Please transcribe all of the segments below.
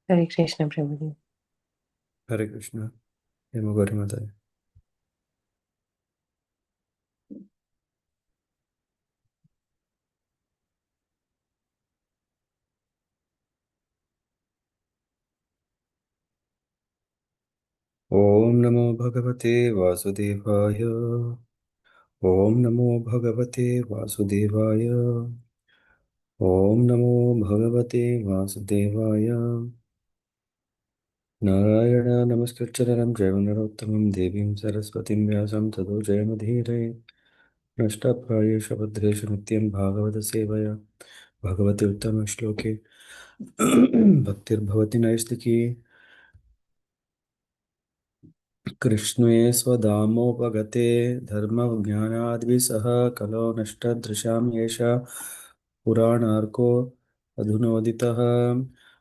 Hare Krishna, Prabhuji. Hare Krishna. Namo Gauri Mataji. Om Namo Bhagavate Vasudevaya. Om Namo Bhagavate Vasudevaya. Om Namo Bhagavate Vasudevaya. Narayana Namaskritcharanam Jaivanarottamam Devim Saraswatim Vyasam Tado Jayamadhire. Nashtaprayesha Bhadresha Nityam Bhagavata Sevaya. Bhagavate Uttama Shloke. Bhaktir Bhavati Naistiki. कृष्णे स्वधामोपगते धर्मज्ञानाद्विसह कलो नष्टदृशां येषा पुराणार्को अधुनोदितः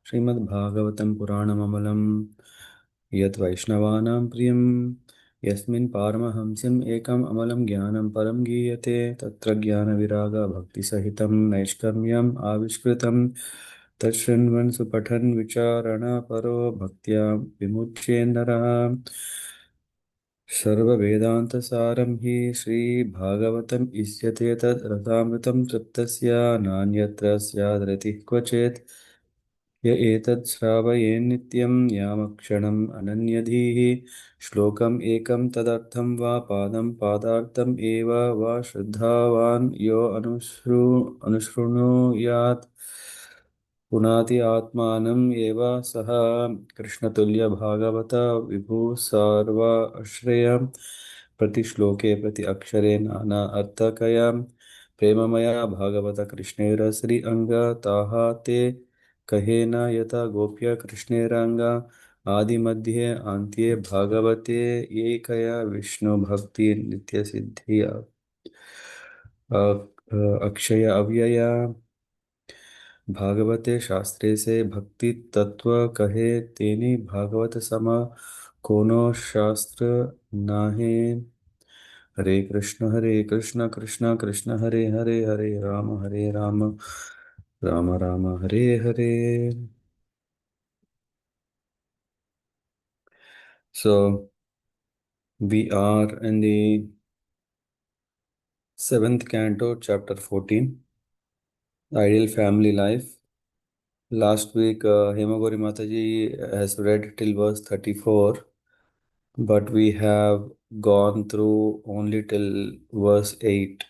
श्रीमद्भागवतं पुराणममलं यत् वैष्णवानां प्रियं यस्मिन् पारमहंस्यम् एकम् अमलं ज्ञानं परं गीयते तत्र ज्ञानविरागभक्तिसहितं नैष्कर्म्यम् आविष्कृतं तच्छृण्वन् सुपठन् विचारणपरो भक्त्या विमुच्येन्नरः सर्ववेदान्तसारं हि श्रीभागवतम् इष्यते तत् रसामृतं तृप्तस्य नान्यत्र स्यादृतिः क्वचित् य एतत् श्रावयेन्नित्यं यामक्षणम् अनन्यधीः श्लोकम् एकं तदर्थं वा पादं पादार्थम् एव वा श्रद्धावान् यो अनुशृणुयात् पुनाति आत्मानम् एव सः कृष्णतुल्यभागवत विभुः सर्वाश्रय प्रतिश्लोके प्रति अक्षरे नाना अर्थकया प्रेममया भागवत कृष्णेरश्री अंग ताहा ते कहे न यथा गोप्य कृष्णेरंगा आदि मध्ये अन्त्ये भागवते एकया विष्णु भक्ति नित्य सिद्धि अक्षय अव्यया भागवते शास्त्रे से भक्ति तत्व कहे तेनी भागवत समा कोनो शास्त्र नाहे हरे Krishna Krishna Krishna Hare Hare Hare Ram Ram Ram Hare Hare. So we are in the seventh canto, chapter 14, Ideal Family Life. Last week, Hemagori Mataji has read till verse 34, but we have gone through only till verse 8,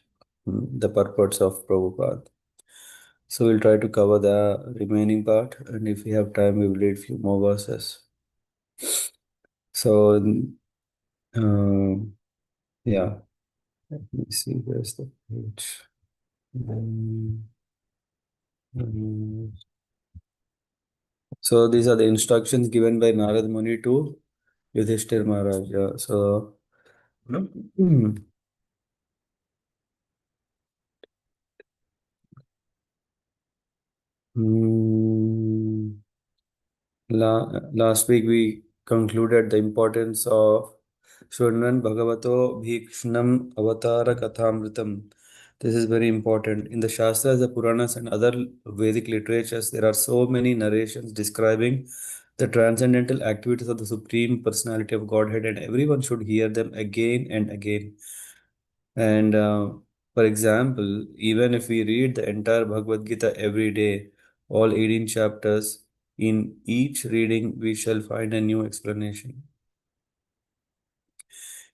the purports of Prabhupada. So we'll try to cover the remaining part, and if we have time, we will read few more verses. So, yeah, let me see, where's the page? Mm, mm. So these are the instructions given by Narad Muni to Yudhishthir Maharaj. Yeah. So, mm, mm, last week we concluded the importance of Shunvan Bhagavato Bhikshnam Avatara Kathamritam. This is very important. In the Shastras, the Puranas, and other Vedic literatures, there are so many narrations describing the transcendental activities of the Supreme Personality of Godhead, and everyone should hear them again and again. And for example, even if we read the entire Bhagavad Gita every day, all 18 chapters, in each reading we shall find a new explanation.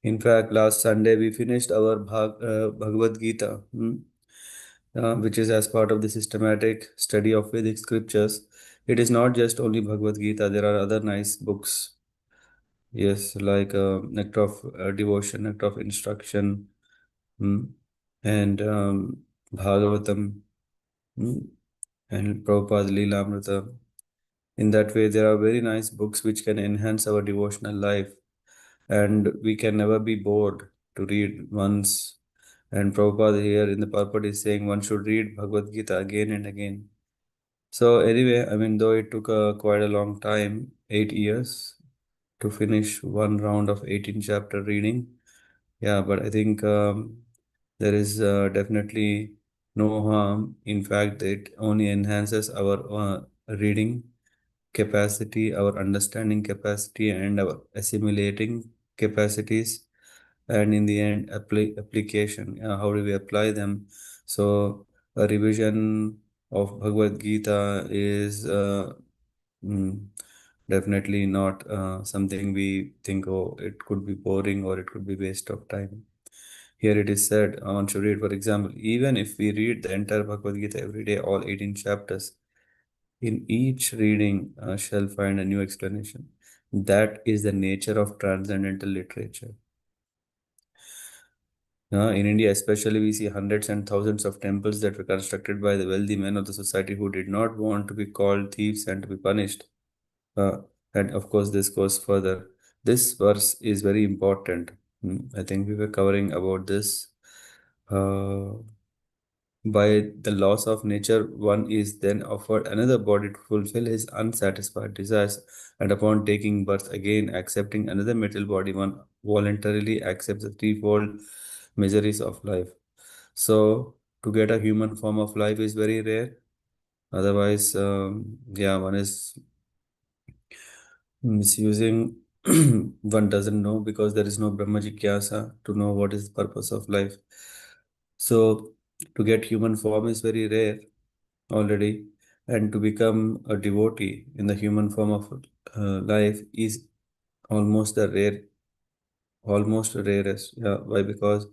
In fact, last Sunday we finished our Bhagavad Gita, which is as part of the systematic study of Vedic scriptures. It is not just only Bhagavad Gita, there are other nice books. Yes, like Nectar of Devotion, Nectar of Instruction, and Bhagavatam, mm, and Prabhupada's Leelamrita. In that way, there are very nice books which can enhance our devotional life, and we can never be bored to read once. And Prabhupada here in the purport is saying one should read Bhagavad Gita again and again. So anyway, I mean, though it took quite a long time, 8 years, to finish one round of 18 chapter reading. Yeah, but I think there is definitely no harm. In fact, it only enhances our reading. capacity, our understanding capacity, and our assimilating capacities, and in the end, application. How do we apply them? So, a revision of Bhagavad Gita is mm, definitely not something we think, oh, it could be boring or it could be waste of time. Here it is said, one should read, for example, even if we read the entire Bhagavad Gita every day, all 18 chapters, in each reading shall find a new explanation. That is the nature of transcendental literature. In India, especially, we see hundreds and thousands of temples that were constructed by the wealthy men of the society who did not want to be called thieves and to be punished. Uh, and of course, this goes further. This verse is very important. I think we were covering about this. Uh, by the laws of nature, one is then offered another body to fulfill his unsatisfied desires, and upon taking birth again, accepting another material body, one voluntarily accepts the threefold miseries of life. So, to get a human form of life is very rare. Otherwise, yeah, one is misusing. One doesn't know because there is no Brahma Jigyasa to know what is the purpose of life. So, to get human form is very rare already, and to become a devotee in the human form of life is almost the almost rarest. Yeah, why? Because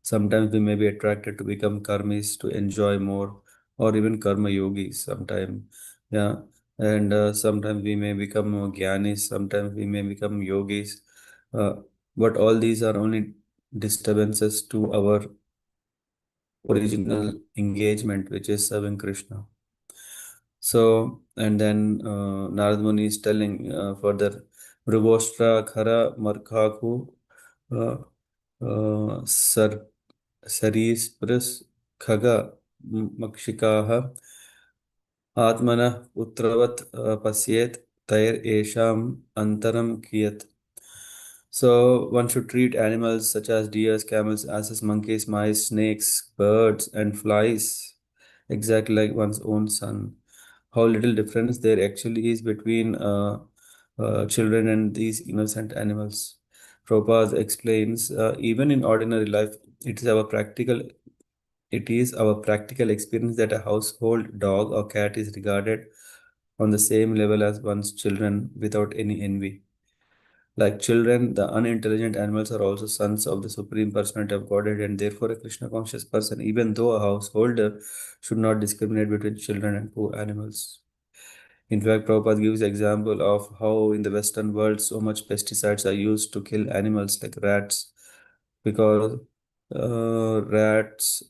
sometimes we may be attracted to become karmis to enjoy more, or even karma yogis. Sometimes, yeah, and sometimes we may become gyanis. Sometimes we may become yogis. Uh, but all these are only disturbances to our original engagement, which is serving Krishna. So, and then Narad Muni is telling further, Mrugostra Khara Markhaku uh, Sar Sarispris Khaga Makshikaha Atmana Putravat Pasyet Tair Esham Antaram Kiyat. So one should treat animals such as deers, camels, asses, monkeys, mice, snakes, birds, and flies exactly like one's own son. How little difference there actually is between children and these innocent animals. Prabhupada explains, even in ordinary life, it is our practical it is our practical experience that a household dog or cat is regarded on the same level as one's children without any envy. Like children, the unintelligent animals are also sons of the Supreme Personality of Godhead and therefore a Krishna conscious person, even though a householder should not discriminate between children and poor animals. In fact, Prabhupada gives example of how in the Western world so much pesticides are used to kill animals like rats because rats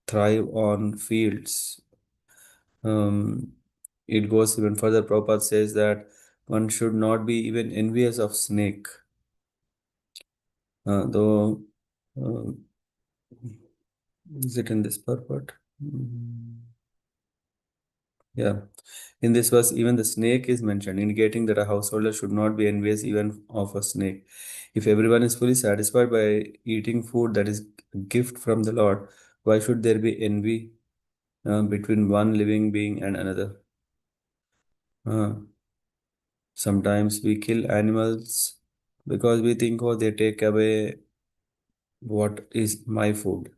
thrive on fields. Um, it goes even further. Prabhupada says that one should not be even envious of snake, though uh, is it in this purport? Yeah. In this verse, even the snake is mentioned, indicating that a householder should not be envious even of a snake. If everyone is fully satisfied by eating food that is a gift from the Lord, why should there be envy between one living being and another? Uh, Sometimes we kill animals because we think, oh, they take away what is my food.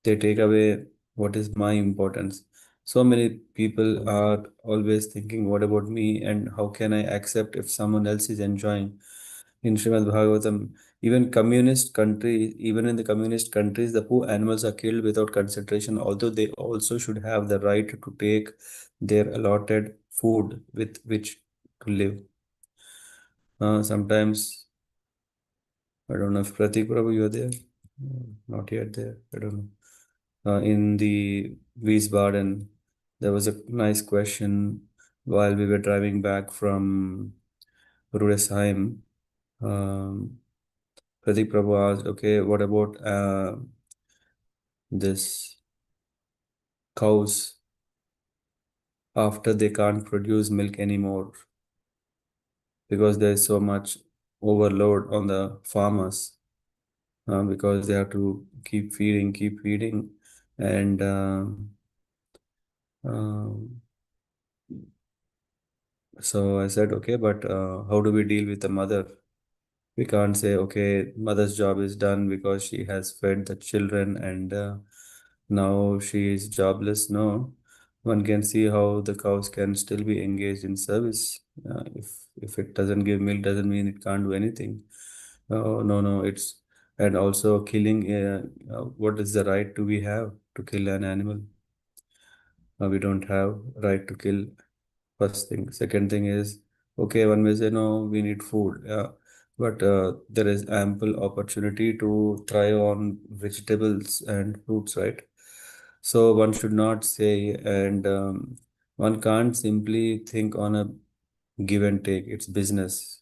They take away what is my importance. So many people are always thinking, what about me and how can I accept if someone else is enjoying? In Śrīmad-Bhāgavatam, even in the communist countries, the poor animals are killed without consideration, although they also should have the right to take their allotted food with which to live. Sometimes, I don't know if Pratik Prabhu, you're there. Not yet there. I don't know. In the Wiesbaden, there was a nice question while we were driving back from Rudesheim. Um, Pratik Prabhu asked, okay, what about this cows after they can't produce milk anymore because there's so much overload on the farmers because they have to keep feeding, and um So I said, okay, but how do we deal with the mother? We can't say, okay, mother's job is done because she has fed the children and now she is jobless. No, one can see how the cows can still be engaged in service. If it doesn't give milk, doesn't mean it can't do anything. No, no, it's and also killing. What is the right do we have to kill an animal? We don't have right to kill. First thing. Second thing is, okay, one may say, no, we need food. Yeah. But there is ample opportunity to thrive on vegetables and fruits, right? So one should not say, and one can't simply think on a give and take. It's business.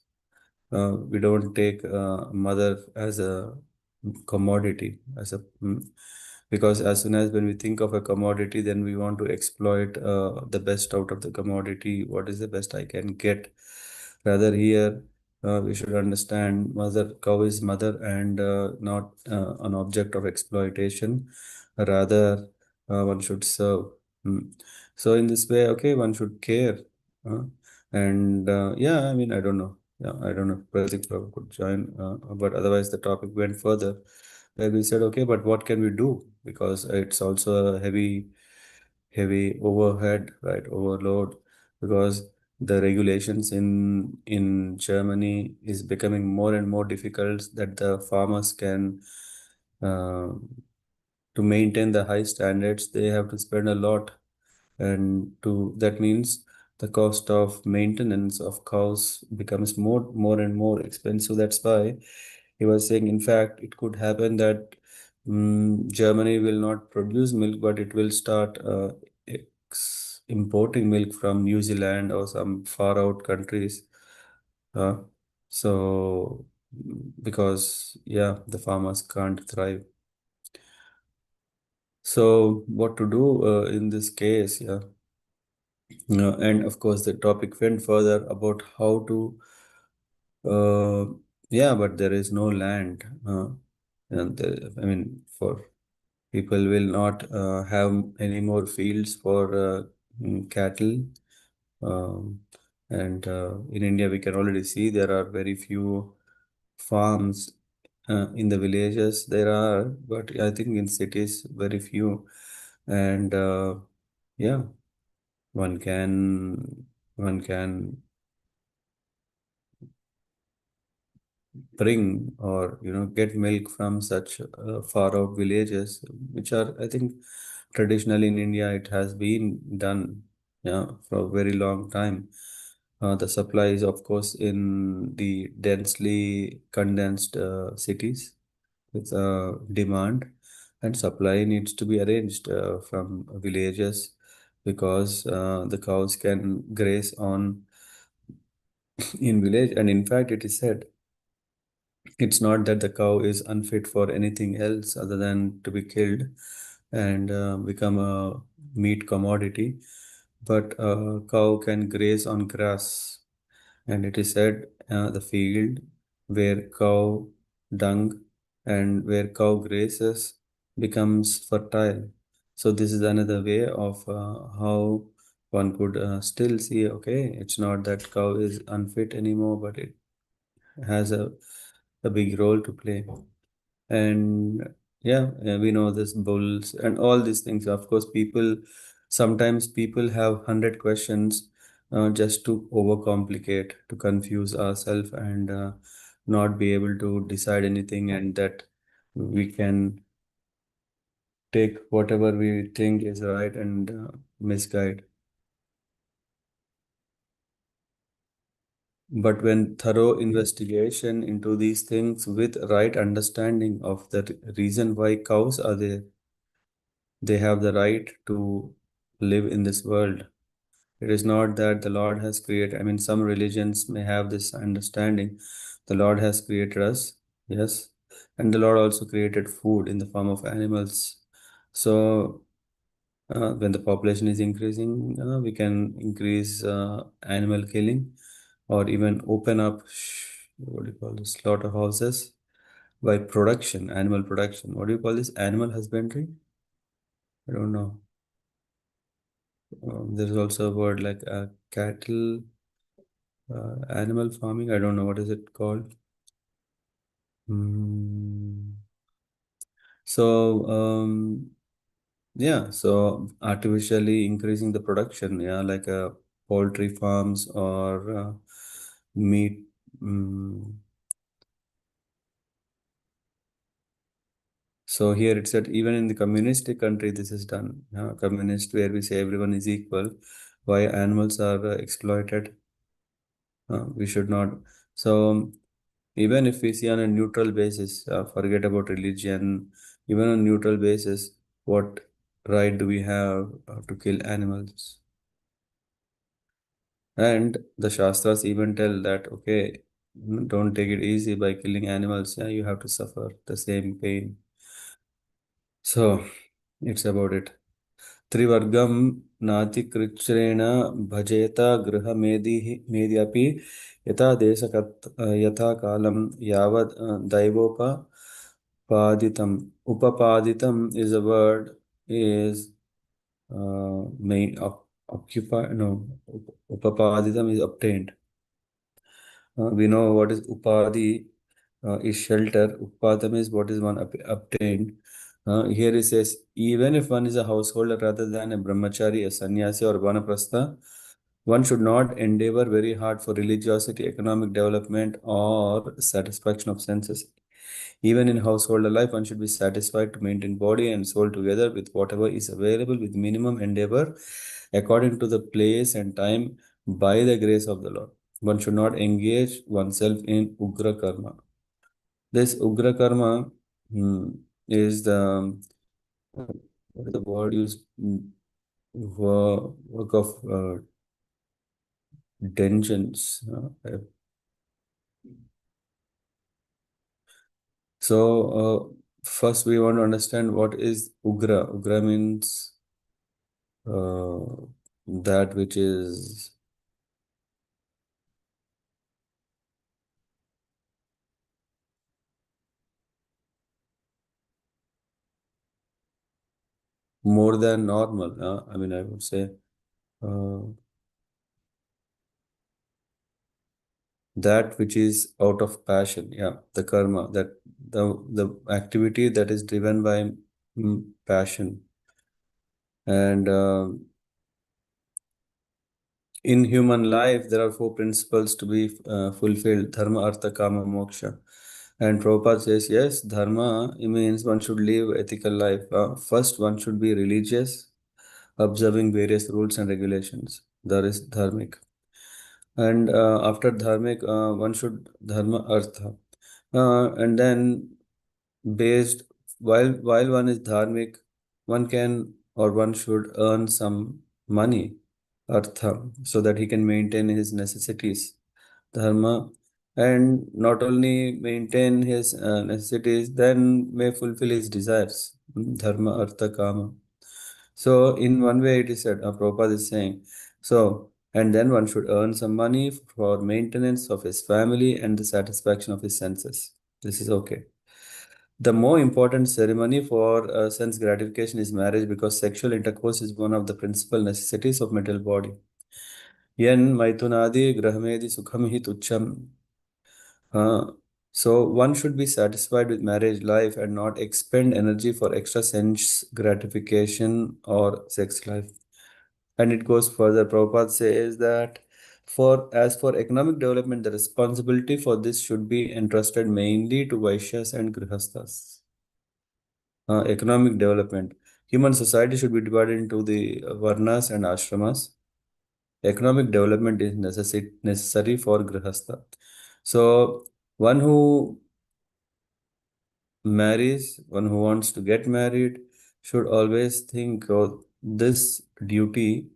We don't take mother as a commodity, because as soon as when we think of a commodity, then we want to exploit the best out of the commodity. What is the best I can get? Rather here, we should understand mother cow is mother and not an object of exploitation. Rather, one should serve. Mm. So in this way, okay, one should care. Uh, and yeah, I mean, I don't know. Yeah, I don't know if Pratik Prabhu could join, but otherwise the topic went further. Where we said, okay, but what can we do? Because it's also a heavy overhead, right? Overload, because the regulations in Germany is becoming more and more difficult that the farmers can uh, to maintain the high standards. They have to spend a lot, and to that means the cost of maintenance of cows becomes more and more expensive. That's why he was saying, in fact, it could happen that Germany will not produce milk, but it will start importing milk from New Zealand or some far out countries. uh, so because yeah, the farmers can't thrive. So what to do in this case? Yeah. And of course, the topic went further about how to, uh, yeah, but there is no land. And I mean, for people will not have any more fields for cattle. Um, and in India, we can already see there are very few farms in the villages. There are, but I think in cities, very few. And yeah, one can one can bring or get milk from such far out villages, which are, I think, traditionally in India it has been done, yeah, for a very long time. The supply is of course in the densely condensed cities with demand, and supply needs to be arranged from villages, because the cows can graze on in village. And in fact it is said it's not that the cow is unfit for anything else other than to be killed and become a meat commodity, but a cow can graze on grass. And it is said the field where cow dung and where cow grazes becomes fertile. So this is another way of how one could still see, okay, it's not that cow is unfit anymore, but it has a big role to play. And yeah, we know this bulls and all these things. Of course, sometimes people have 100 questions just to overcomplicate, to confuse ourselves, and not be able to decide anything, and that we can take whatever we think is right and misguide. But when thorough investigation into these things with right understanding of the reason why cows are there, they have the right to live in this world. It is not that the Lord has created, I mean, some religions may have this understanding. The Lord has created us, yes, and the Lord also created food in the form of animals. So, when the population is increasing, we can increase animal killing, or even open up, what do you call this, slaughterhouses by production, animal production. What do you call this? Animal husbandry? I don't know. There's also a word like cattle. Animal farming, I don't know what is it called. Hmm. So, yeah, so artificially increasing the production, yeah, like poultry farms or meat. Mm. So here it said even in the communistic country this is done. Communist where we say everyone is equal. Why animals are exploited? We should not. So even if we see on a neutral basis, forget about religion, even on neutral basis, what right do we have to kill animals? And the Shastras even tell that, okay, don't take it easy by killing animals. Yeah, you have to suffer the same pain. So it's about it. त्रिवर्गं नातिकृच्छ्रेण भजेत गृहमेधिः मेद्यपि यथा देशकत् यथा कालं यावद् दैवोपपादितम् उपपादितम् is a word is main occupy no upapaditam is obtained. We know what is upadhi is shelter. Upadam is what is one obtained. Here it says, even if one is a householder rather than a brahmachari, a sannyasi, or vanaprastha, one should not endeavor very hard for religiosity, economic development, or satisfaction of senses. Even in householder life, one should be satisfied to maintain body and soul together with whatever is available with minimum endeavor according to the place and time by the grace of the Lord. One should not engage oneself in Ugra Karma. This Ugra Karma is the what is the word used? Work of dungeons. First we want to understand what is Ugra. Ugra means that which is more than normal. I mean, I would say uh, that which is out of passion. Yeah, the karma, that the activity that is driven by passion. And in human life, there are four principles to be fulfilled: dharma, artha, kama, moksha. And Prabhupada says, yes, dharma it means one should live ethical life. First, one should be religious, observing various rules and regulations. That is dharmic. And after dharmic, one should dharma artha. And then based while one is dharmic, one can or one should earn some money, artha, so that he can maintain his necessities, dharma, and not only maintain his necessities, then may fulfill his desires, dharma, artha, kama. So, in one way, it is said, Prabhupada is saying, so, and then one should earn some money for maintenance of his family and the satisfaction of his senses. This is okay. The more important ceremony for sense gratification is marriage because sexual intercourse is one of the principal necessities of material body. Yen maitunadi grahamedi sukham hi tucham. Uh, so one should be satisfied with marriage life and not expend energy for extra sense gratification or sex life. And it goes further. Prabhupada says that as for economic development, the responsibility for this should be entrusted mainly to Vaishyas and Grihasthas. Economic development. Human society should be divided into the Varnas and Ashramas. Economic development is necessary for Grihastha. So, one who marries, one who wants to get married, should always think of this duty.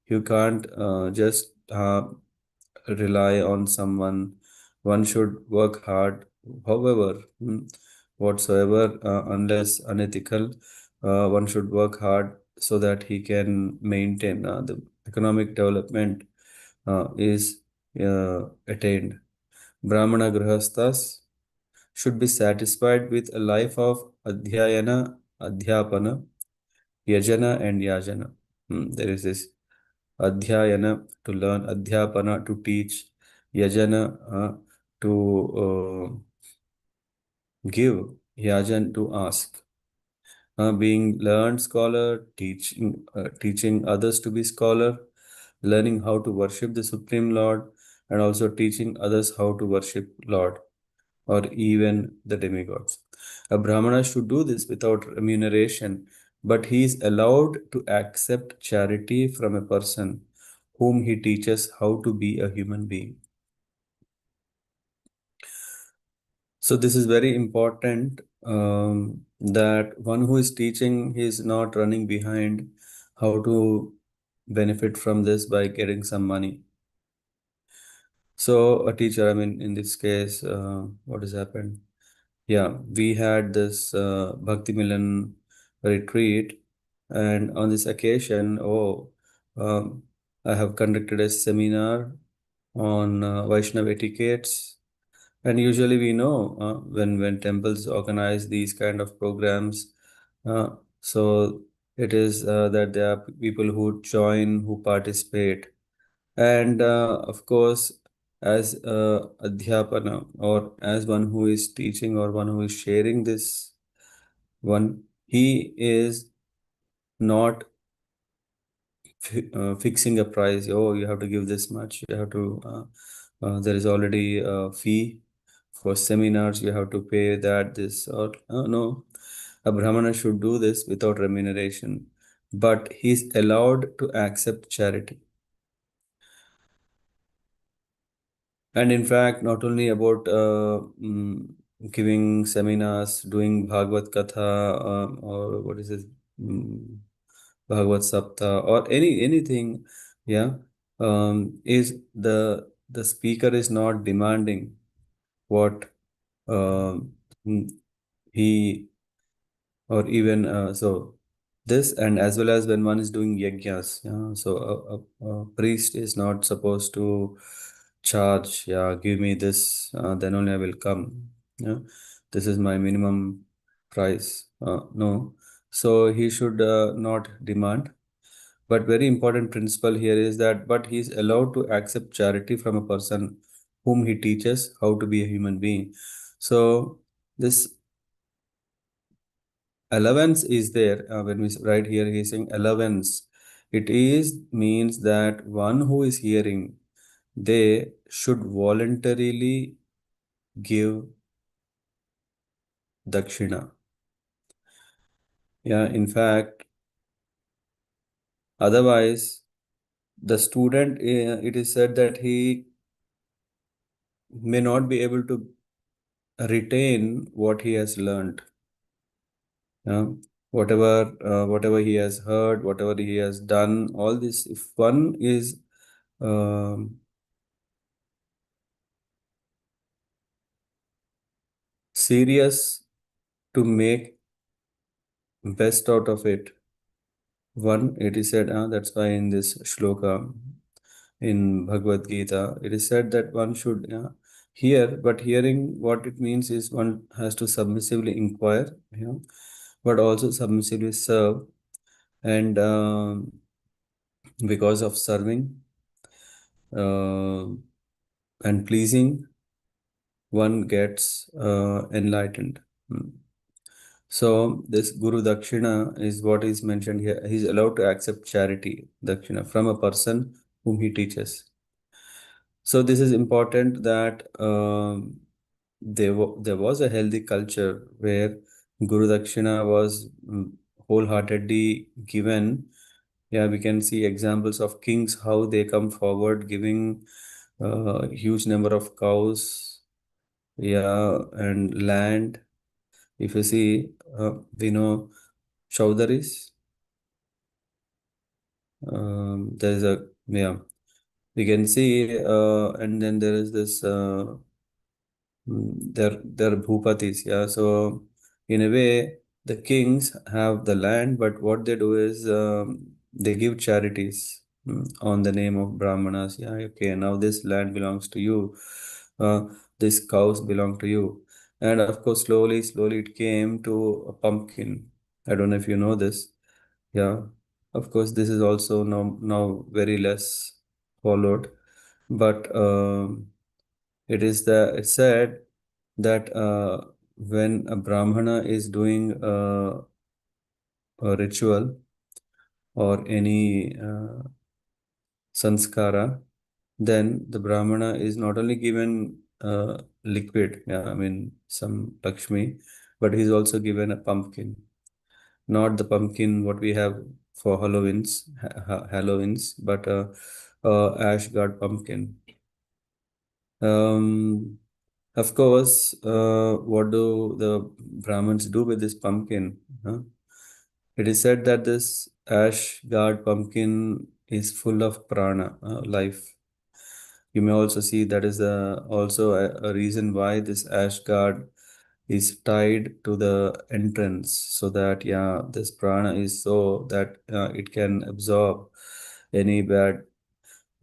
You can't just rely on someone. One should work hard, however, whatsoever, unless unethical, one should work hard so that he can maintain the economic development is attained. Brahmana Grihasthas should be satisfied with a life of Adhyayana, Adhyapana, Yajana, and Yajana. There is this Adhyayana to learn, Adhyapana to teach, yajana, to give, yajan to ask. Being learned scholar, teaching others to be scholar, learning how to worship the Supreme Lord, and also teaching others how to worship Lord or even the demigods. A Brahmana should do this without remuneration, but he is allowed to accept charity from a person whom he teaches how to be a human being. So this is very important, that one who is teaching, he is not running behind how to benefit from this by getting some money. So a teacher, I mean, in this case, what has happened? Yeah, we had this Bhakti Milan retreat, and on this occasion, um, I have conducted a seminar on Vaishnava etiquettes. And usually we know, when temples organize these kind of programs, uh, so it is that there are people who join, who participate, and of course, as adhyapana, or as one who is teaching or one who is sharing this one, he is not fixing a price. Oh, you have to give this much. You have to. There is already a fee for seminars. You have to pay that. This or no. A brahmana should do this without remuneration, but he is allowed to accept charity. And in fact, not only about giving seminars, doing Bhagavad Katha, or what is this, mm, Bhagavad Sapta, or anything, yeah, is the speaker is not demanding what um, mm, he, or even so this, and as well as when one is doing yajnas, yeah, so a priest is not supposed to charge, yeah, give me this, then only I will come, yeah, this is my minimum price, no, so he should not demand. But very important principle here is that, but he is allowed to accept charity from a person whom he teaches how to be a human being. So this allowance is there, when we write here, he is saying allowance, it is means that one who is hearing, they should voluntarily give dakshina. Yeah, in fact, otherwise the student, it is said that he may not be able to retain what he has learned. Yeah, whatever he has heard, whatever he has done, all this, if one is um, serious to make best out of it. One, it is said, that's why in this shloka in Bhagavad Gita, it is said that one should hear, but hearing, what it means is one has to submissively inquire, but also submissively serve. And because of serving uh, and pleasing, one gets enlightened. Hmm. So this Guru Dakshina is what is mentioned here. He's allowed to accept charity, Dakshina, from a person whom he teaches. So this is important that there was a healthy culture where Guru Dakshina was wholeheartedly given. Yeah, we can see examples of kings, how they come forward giving huge number of cows, yeah, and land. If you see, we know Chowdhuries. There's a, yeah, we can see, and then there is this, they're bhupatis. Yeah, so in a way, the kings have the land, but what they do is, they give charities, on the name of Brahmanas. Yeah, okay, now this land belongs to you. Uh, these cows belong to you. And of course, slowly it came to a pumpkin. I don't know if you know this. Yeah, of course, this is also now very less followed, but. It's said that when a Brahmana is doing a ritual or any sanskara, then the Brahmana is not only given liquid, yeah, I mean some Lakshmi, but he's also given a pumpkin. Not the pumpkin what we have for Halloweens, but ash guard pumpkin. Um, of course, what do the Brahmins do with this pumpkin? Huh? It is said that this ash guard pumpkin is full of prana, life. You may also see that is also a reason why this ash guard is tied to the entrance, so that yeah, this prana is so that it can absorb any bad.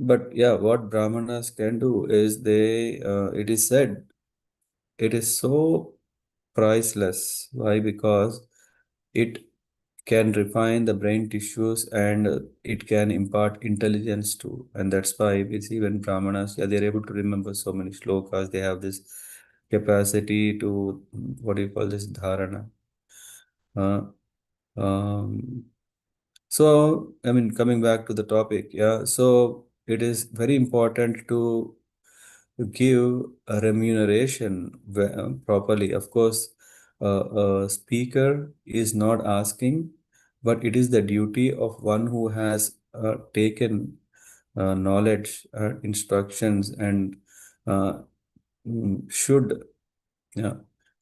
But yeah, what brahmanas can do is it is said it is so priceless. Why? Because it can refine the brain tissues, and it can impart intelligence too. And that's why we see when brahmanas, yeah, they're able to remember so many shlokas. They have this capacity to, what do you call this, dharana. Uh, um, so, I mean, coming back to the topic, yeah, so it is very important to give a remuneration properly. Of course, a speaker is not asking, but it is the duty of one who has taken knowledge, instructions, and uh, should, yeah,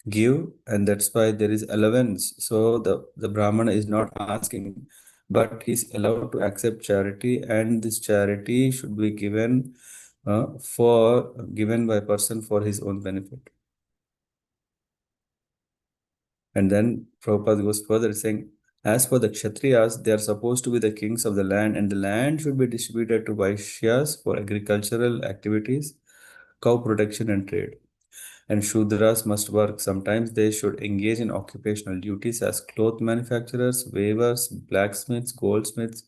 give, and that's why there is allowance. So the Brahmana is not asking, but he's allowed to accept charity, and this charity should be given by person for his own benefit. And then Prabhupada goes further saying, as for the Kshatriyas, they are supposed to be the kings of the land, and the land should be distributed to Vaishyas for agricultural activities, cow protection, and trade. And Shudras must work. Sometimes they should engage in occupational duties as cloth manufacturers, weavers, blacksmiths, goldsmiths,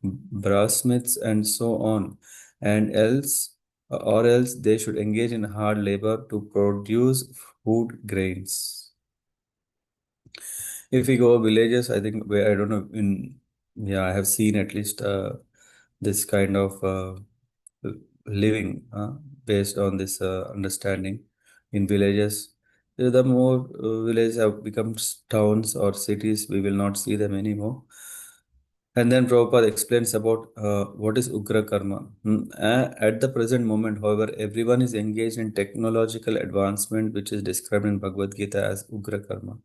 brassmiths, and so on. And else they should engage in hard labor to produce food grains. If we go villages, I think where I don't know yeah, I have seen at least this kind of living based on this understanding in villages. The more villages have become towns or cities, we will not see them anymore. And then Prabhupada explains about what is Ugra Karma. At the present moment, however, everyone is engaged in technological advancement, which is described in Bhagavad Gita as Ugra Karma.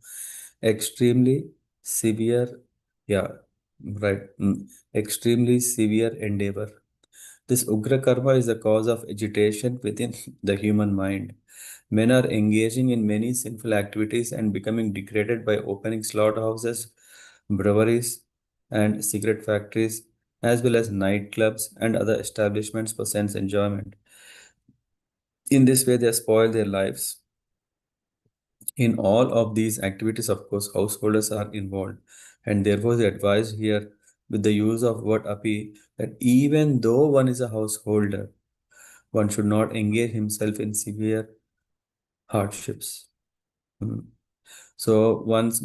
Extremely severe, yeah, right, extremely severe endeavor. This Ugra Karma is the cause of agitation within the human mind. Men are engaging in many sinful activities and becoming degraded by opening slaughterhouses, breweries, and cigarette factories, as well as nightclubs and other establishments for sense enjoyment. In this way, they spoil their lives. In all of these activities, of course, householders are involved, and therefore, the advice here with the use of word api that even though one is a householder, one should not engage himself in severe hardships. Mm. So one's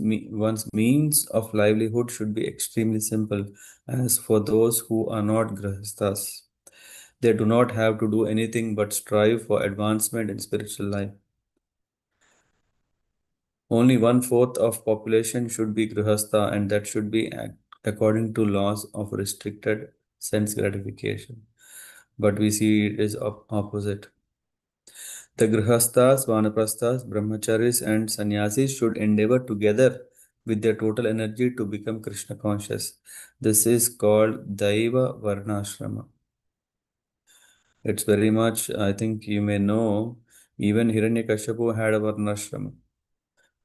means of livelihood should be extremely simple. As for those who are not grahasthas, they do not have to do anything but strive for advancement in spiritual life. Only one-fourth of population should be grihastha, and that should be according to laws of restricted sense gratification. But we see it is opposite. The grihasthas, vanaprasthas, brahmacharis, and sannyasis should endeavor together with their total energy to become Krishna conscious. This is called Daiva Varnashrama. It's very much, I think you may know, even Hiranyakashipu had a Varnashrama,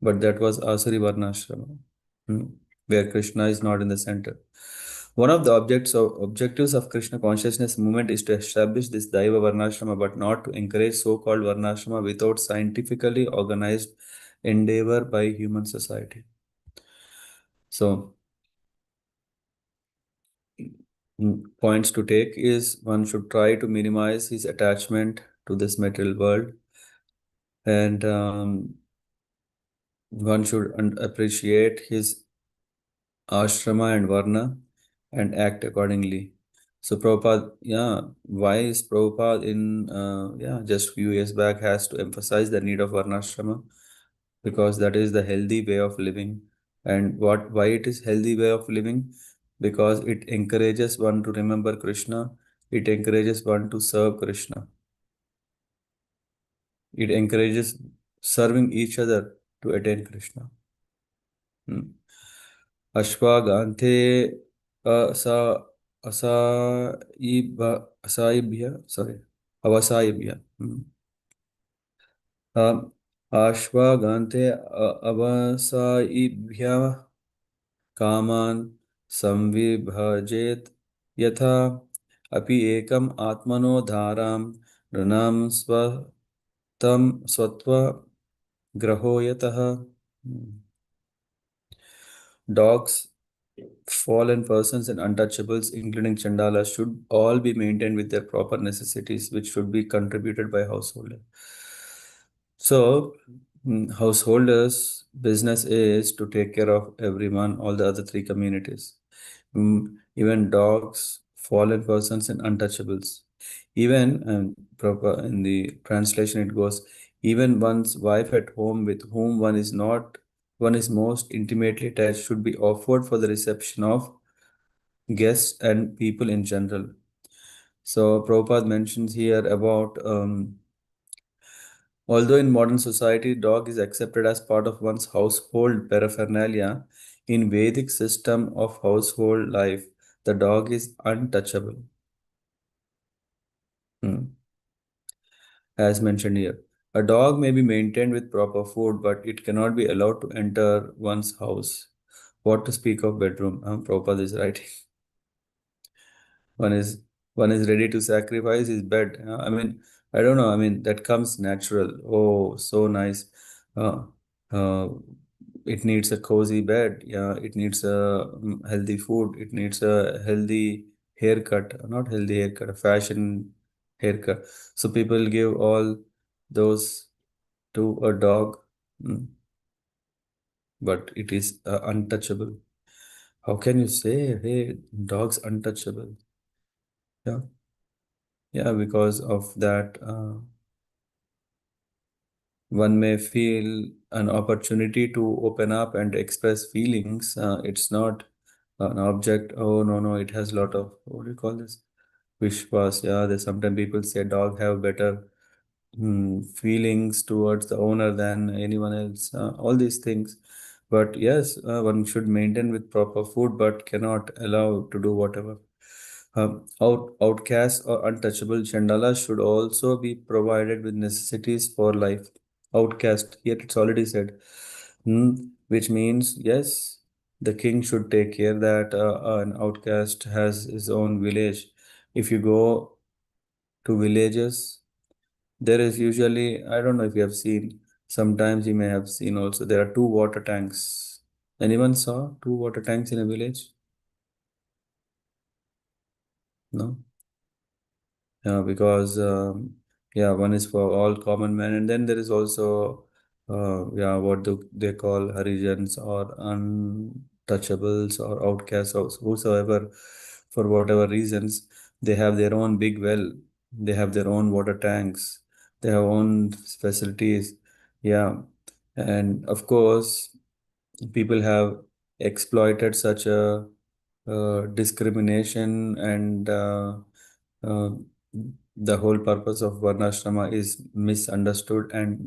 but that was Asuri Varnashrama, hmm, where Krishna is not in the center. One of the objectives of Krishna consciousness movement is to establish this Daiva Varnashrama, but not to encourage so-called Varnashrama without scientifically organized endeavor by human society. So, points to take is one should try to minimize his attachment to this material world, and one should appreciate his ashrama and varna and act accordingly. So Prabhupada, yeah, why is Prabhupada in just few years back has to emphasize the need of varnashrama? Because that is the healthy way of living. And why it is healthy way of living? Because it encourages one to remember Krishna, it encourages one to serve Krishna, it encourages serving each other to attain Krishna. Hmm. Ashwagandhe asa asaibhya, sorry, avasaibhya. Ashwagandhe avasaibhya कामान संविभजेत यथा अपि एकम आत्मनो धाराम ऋणाम स्वतम स्वत्व ग्रहो यतः. Dogs, fallen persons, and untouchables, including chandalas, should all be maintained with their proper necessities, which should be contributed by householder. So, householders' business is to take care of everyone, all the other three communities, even dogs, fallen persons, and untouchables. Even proper in the translation, it goes, even one's wife at home with whom one is most intimately attached should be offered for the reception of guests and people in general. So Prabhupada mentions here about although in modern society dog is accepted as part of one's household paraphernalia, in Vedic system of household life, the dog is untouchable. As mentioned here. A dog may be maintained with proper food, but it cannot be allowed to enter one's house. What to speak of bedroom? Prabhupada is writing. One is one is ready to sacrifice his bed. I mean, I don't know. I mean, that comes natural. Oh, so nice. Uh, uh, it needs a cozy bed. Yeah, it needs a healthy food. It needs a healthy haircut. Not healthy haircut, a fashion haircut. So people give all those to a dog, but it is untouchable. How can you say, hey, dog's untouchable? Yeah, yeah, because of that, one may feel an opportunity to open up and express feelings. It's not an object. Oh no, no, it has a lot of what do you call this? Vishwas. Yeah, there's sometimes people say dog have better feelings towards the owner than anyone else. All these things. But yes, one should maintain with proper food, but cannot allow to do whatever. Outcasts or untouchable chandalas should also be provided with necessities for life. Outcast, yet it's already said, which means yes, the king should take care that an outcast has his own village. If you go to villages, there is usually, I don't know if you have seen, sometimes you may have seen also, there are two water tanks. Anyone saw two water tanks in a village? No? Yeah, because one is for all common men, and then there is also what do they call Harijans or untouchables or outcasts or whosoever, for whatever reasons, they have their own big well, they have their own water tanks, they have own facilities. Yeah, and of course, people have exploited such a discrimination and uh, the whole purpose of varnashrama is misunderstood and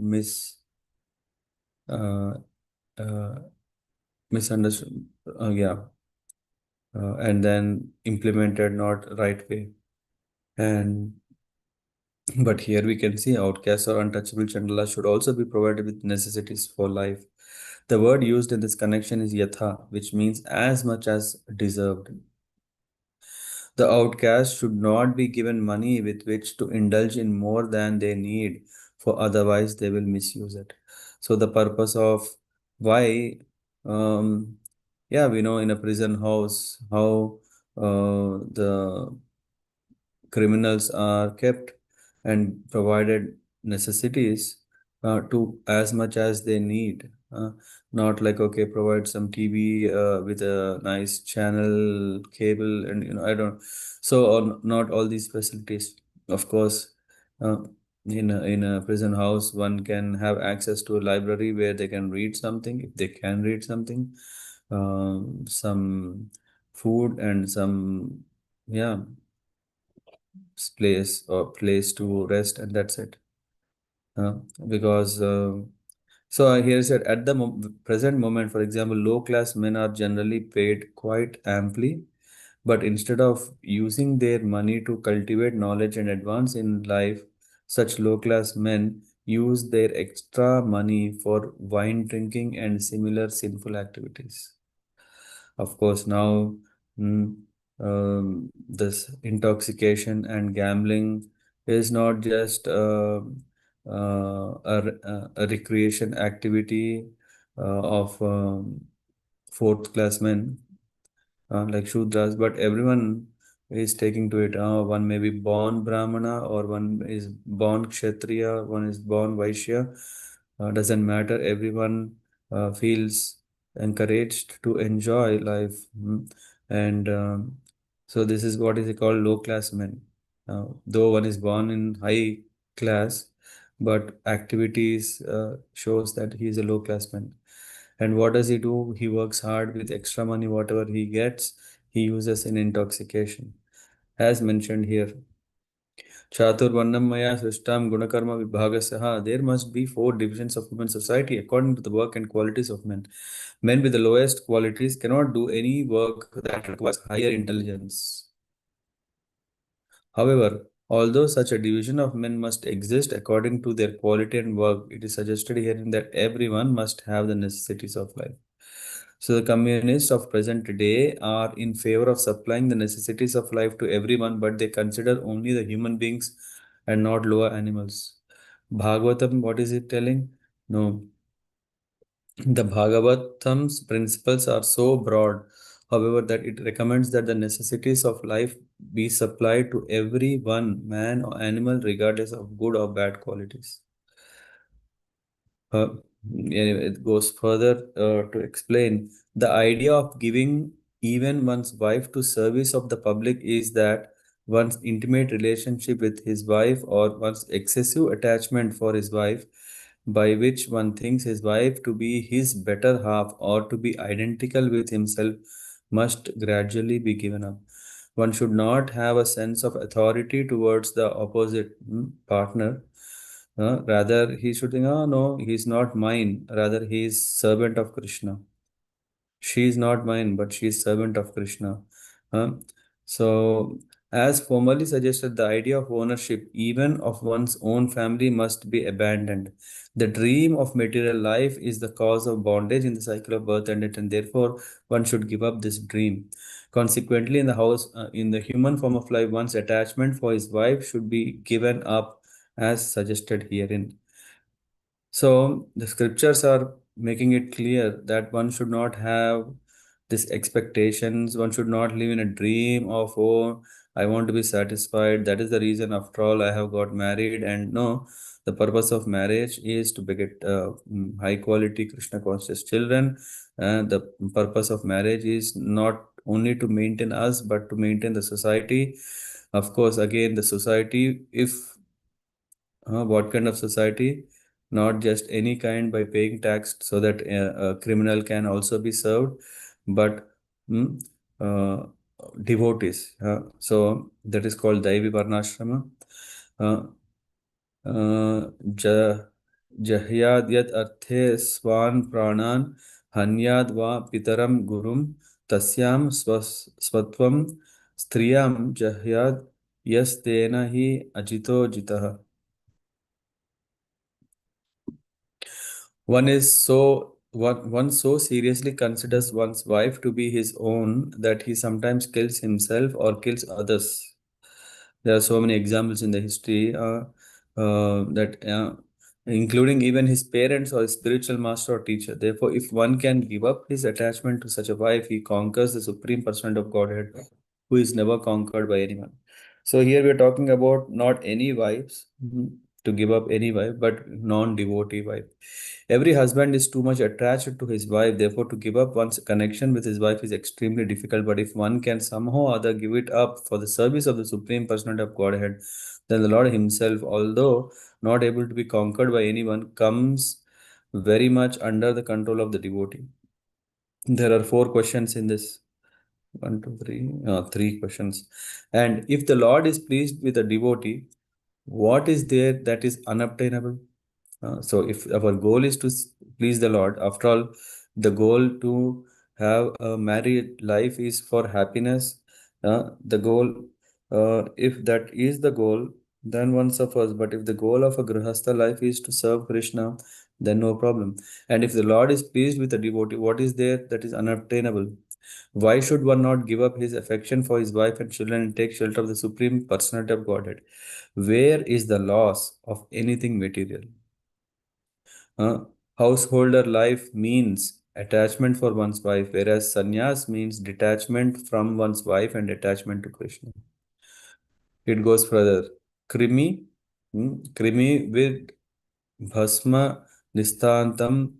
uh, uh, misunderstood and then implemented not right way. And but here we can see outcasts or untouchable chandala should also be provided with necessities for life. The word used in this connection is yatha, which means as much as deserved. The outcast should not be given money with which to indulge in more than they need, for otherwise they will misuse it. So the purpose of why, um, yeah, we know in a prison house how the criminals are kept. and provided necessities to as much as they need. Not like, okay, provide some TV with a nice channel, cable, and I don't. So, not all these facilities. Of course, uh, in a prison house, one can have access to a library where they can read something, if they can read something, some food and some, yeah, place to rest, and that's it. uh, because so here is that at the present moment, for example, low class men are generally paid quite amply, but instead of using their money to cultivate knowledge and advance in life, such low class men use their extra money for wine drinking and similar sinful activities. Of course, now, mm, this intoxication and gambling is not just a recreation activity of fourth class men like Shudras, but everyone is taking to it. One may be born Brahmana, or one is born Kshatriya, one is born Vaishya. Doesn't matter. Everyone feels encouraged to enjoy life. And so this is what is called low class men. Though one is born in high class, but activities shows that he is a low class man. And what does he do? He works hard with extra money, whatever he gets, he uses in intoxication. As mentioned here, Chaturvarnam Maya Srishtam Gunakarma Vibhagasya. There must be four divisions of human society according to the work and qualities of men. Men with the lowest qualities cannot do any work that requires higher intelligence. However, although such a division of men must exist according to their quality and work, it is suggested herein that everyone must have the necessities of life. So the communists of present day are in favor of supplying the necessities of life to everyone, but they consider only the human beings and not lower animals. Bhagavatam, what is it telling? No. The Bhagavatam's principles are so broad, however, that it recommends that the necessities of life be supplied to every one, man or animal, regardless of good or bad qualities. Uh, anyway, it goes further to explain the idea of giving even one's wife to service of the public is that one's intimate relationship with his wife, or one's excessive attachment for his wife, by which one thinks his wife to be his better half or to be identical with himself, must gradually be given up. One should not have a sense of authority towards the opposite partner. Rather, he should think, oh no, he's not mine. Rather, he is servant of Krishna. She is not mine, but she is servant of Krishna. Huh? So, as formerly suggested, the idea of ownership, even of one's own family, must be abandoned. The dream of material life is the cause of bondage in the cycle of birth and death, and therefore one should give up this dream. Consequently, in the human form of life, one's attachment for his wife should be given up, as suggested herein. So the scriptures are making it clear that one should not have these expectations. One should not live in a dream of, oh, I want to be satisfied. That is the reason, after all, I have got married. And no, the purpose of marriage is to beget high quality Krishna conscious children. And the purpose of marriage is not only to maintain us, but to maintain the society. Of course, again, the society, if what kind of society? Not just any kind, by paying tax so that a criminal can also be served, but mm, uh, devotees. So that is called Daivi Varnashrama. Uh, ज जह्याद् यत् अर्थे स्वान् प्राणान् हन्याद् वा पितरं गुरुं तस्यां स्वत्वं स्त्रियां जह्याद् यस्तेन हि अजितो जितः. One so seriously considers one's wife to be his own that he sometimes kills himself or kills others. There are so many examples in the history that including even his parents or his spiritual master or teacher. Therefore, if one can give up his attachment to such a wife, he conquers the supreme person of Godhead, who is never conquered by anyone. So here we are talking about not any wives, to give up any wife, but non-devotee wife. Every husband is too much attached to his wife, therefore to give up one's connection with his wife is extremely difficult. But if one can somehow or other give it up for the service of the Supreme Personality of Godhead, then the Lord Himself, although not able to be conquered by anyone, comes very much under the control of the devotee. There are four questions in this. One, two, three. Three questions. And if the Lord is pleased with a devotee, what is there that is unobtainable? So, if our goal is to please the Lord, after all, the goal to have a married life is for happiness. The goal, if that is the goal, then one suffers. But if the goal of a grihastha life is to serve Krishna, then no problem. And if the Lord is pleased with a devotee, what is there that is unobtainable? Why should one not give up his affection for his wife and children and take shelter of the Supreme Personality of Godhead? Where is the loss of anything material? Uh, Householder life means attachment for one's wife, whereas sannyas means detachment from one's wife and attachment to Krishna. It goes further. Krimi, krimi with bhasma nistantam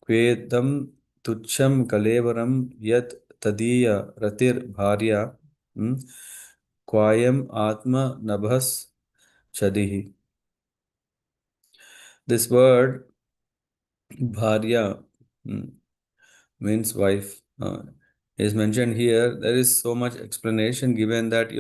kvedam tucham kalevaram yat tadiya ratir bharya kwayam atma nabhas chadihi. This word bharya means wife is mentioned here. There is so much explanation given that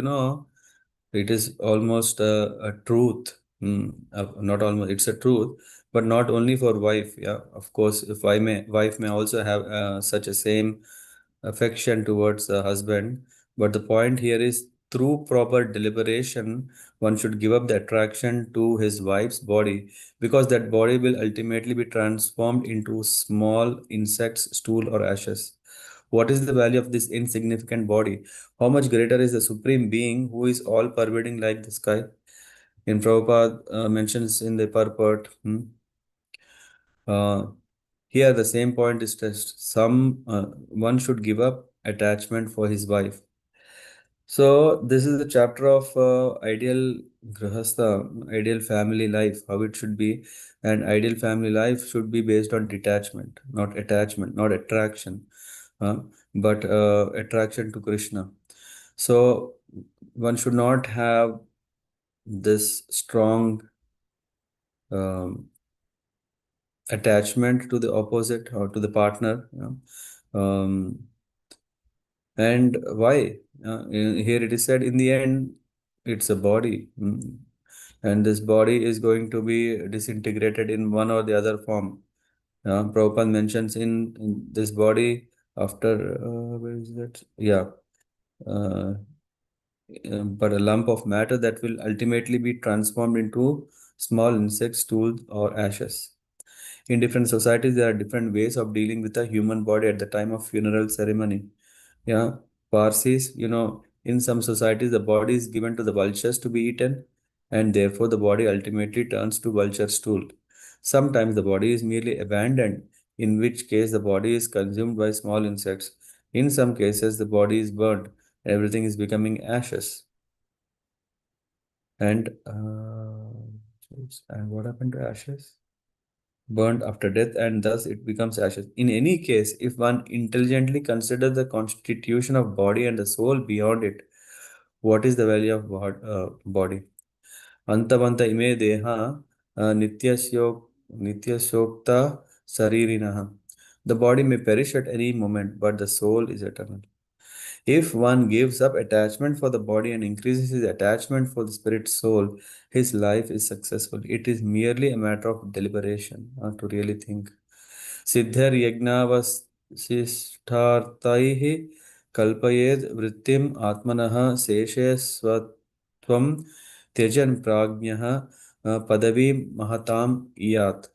it is almost a truth. Not almost, it's a truth, but not only for wife. Yeah, of course, if wife may also have such a same affection towards the husband. But the point here is through proper deliberation, one should give up the attraction to his wife's body because that body will ultimately be transformed into small insects, stool, or ashes. What is the value of this insignificant body? How much greater is the Supreme Being who is all pervading like the sky? In Prabhupada mentions in the purport, uh, here the same point is stressed. One should give up attachment for his wife. So this is the chapter of ideal grihastha, ideal family life, how it should be. And ideal family life should be based on detachment, not attachment, not attraction, uh, but attraction to Krishna. So one should not have this strong um, attachment to the opposite or to the partner. And why? Here it is said, in the end, it's a body. And this body is going to be disintegrated in one or the other form. Prabhupada mentions in this body after, where is that? Yeah. Uh, but a lump of matter that will ultimately be transformed into small insects, tools, or ashes. In different societies, there are different ways of dealing with a human body at the time of funeral ceremony. Yeah, Parsis, in some societies, the body is given to the vultures to be eaten, and therefore the body ultimately turns to vulture stool. Sometimes the body is merely abandoned, in which case the body is consumed by small insects. In some cases, the body is burned, everything is becoming ashes. And what happened to ashes? Burned after death, and thus it becomes ashes. In any case, if one intelligently considers the constitution of body and the soul beyond it, what is the value of body? Antavanta ime deha nityasokta saririnaha. The body may perish at any moment, but the soul is eternal. If one gives up attachment for the body and increases his attachment for the spirit soul, his life is successful. It is merely a matter of deliberation, to really think. Siddhar yajnavasishtartaihi kalpayed vrittim atmanah seshe swatvam tyajan prajnah padavi mahatam iyat.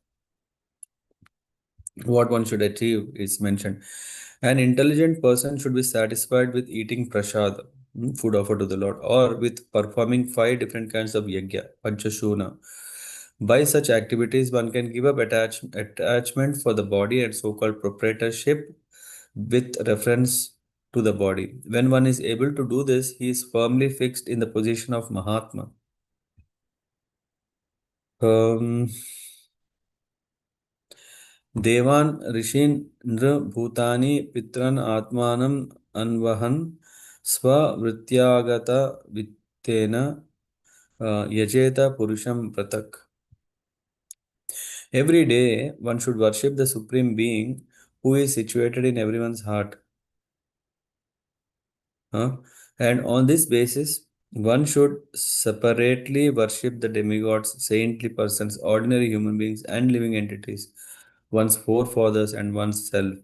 What one should achieve is mentioned. An intelligent person should be satisfied with eating prasad, food offered to the Lord, or with performing 5 different kinds of yajna, panchashuna. By such activities, one can give up attachment for the body and so-called proprietorship with reference to the body. When one is able to do this, he is firmly fixed in the position of Mahatma. Um, देवान् ऋषीन् नृभूतानि पितॄन् आत्मानम् अन्वहन् स्ववृत्त्यागत वित्तेन यजेत पुरुषं पृथक्. Every day, one should worship the Supreme Being who is situated in everyone's heart. And on this basis, one should separately worship the demigods, saintly persons, ordinary human beings, and living entities, one's forefathers, and one's self.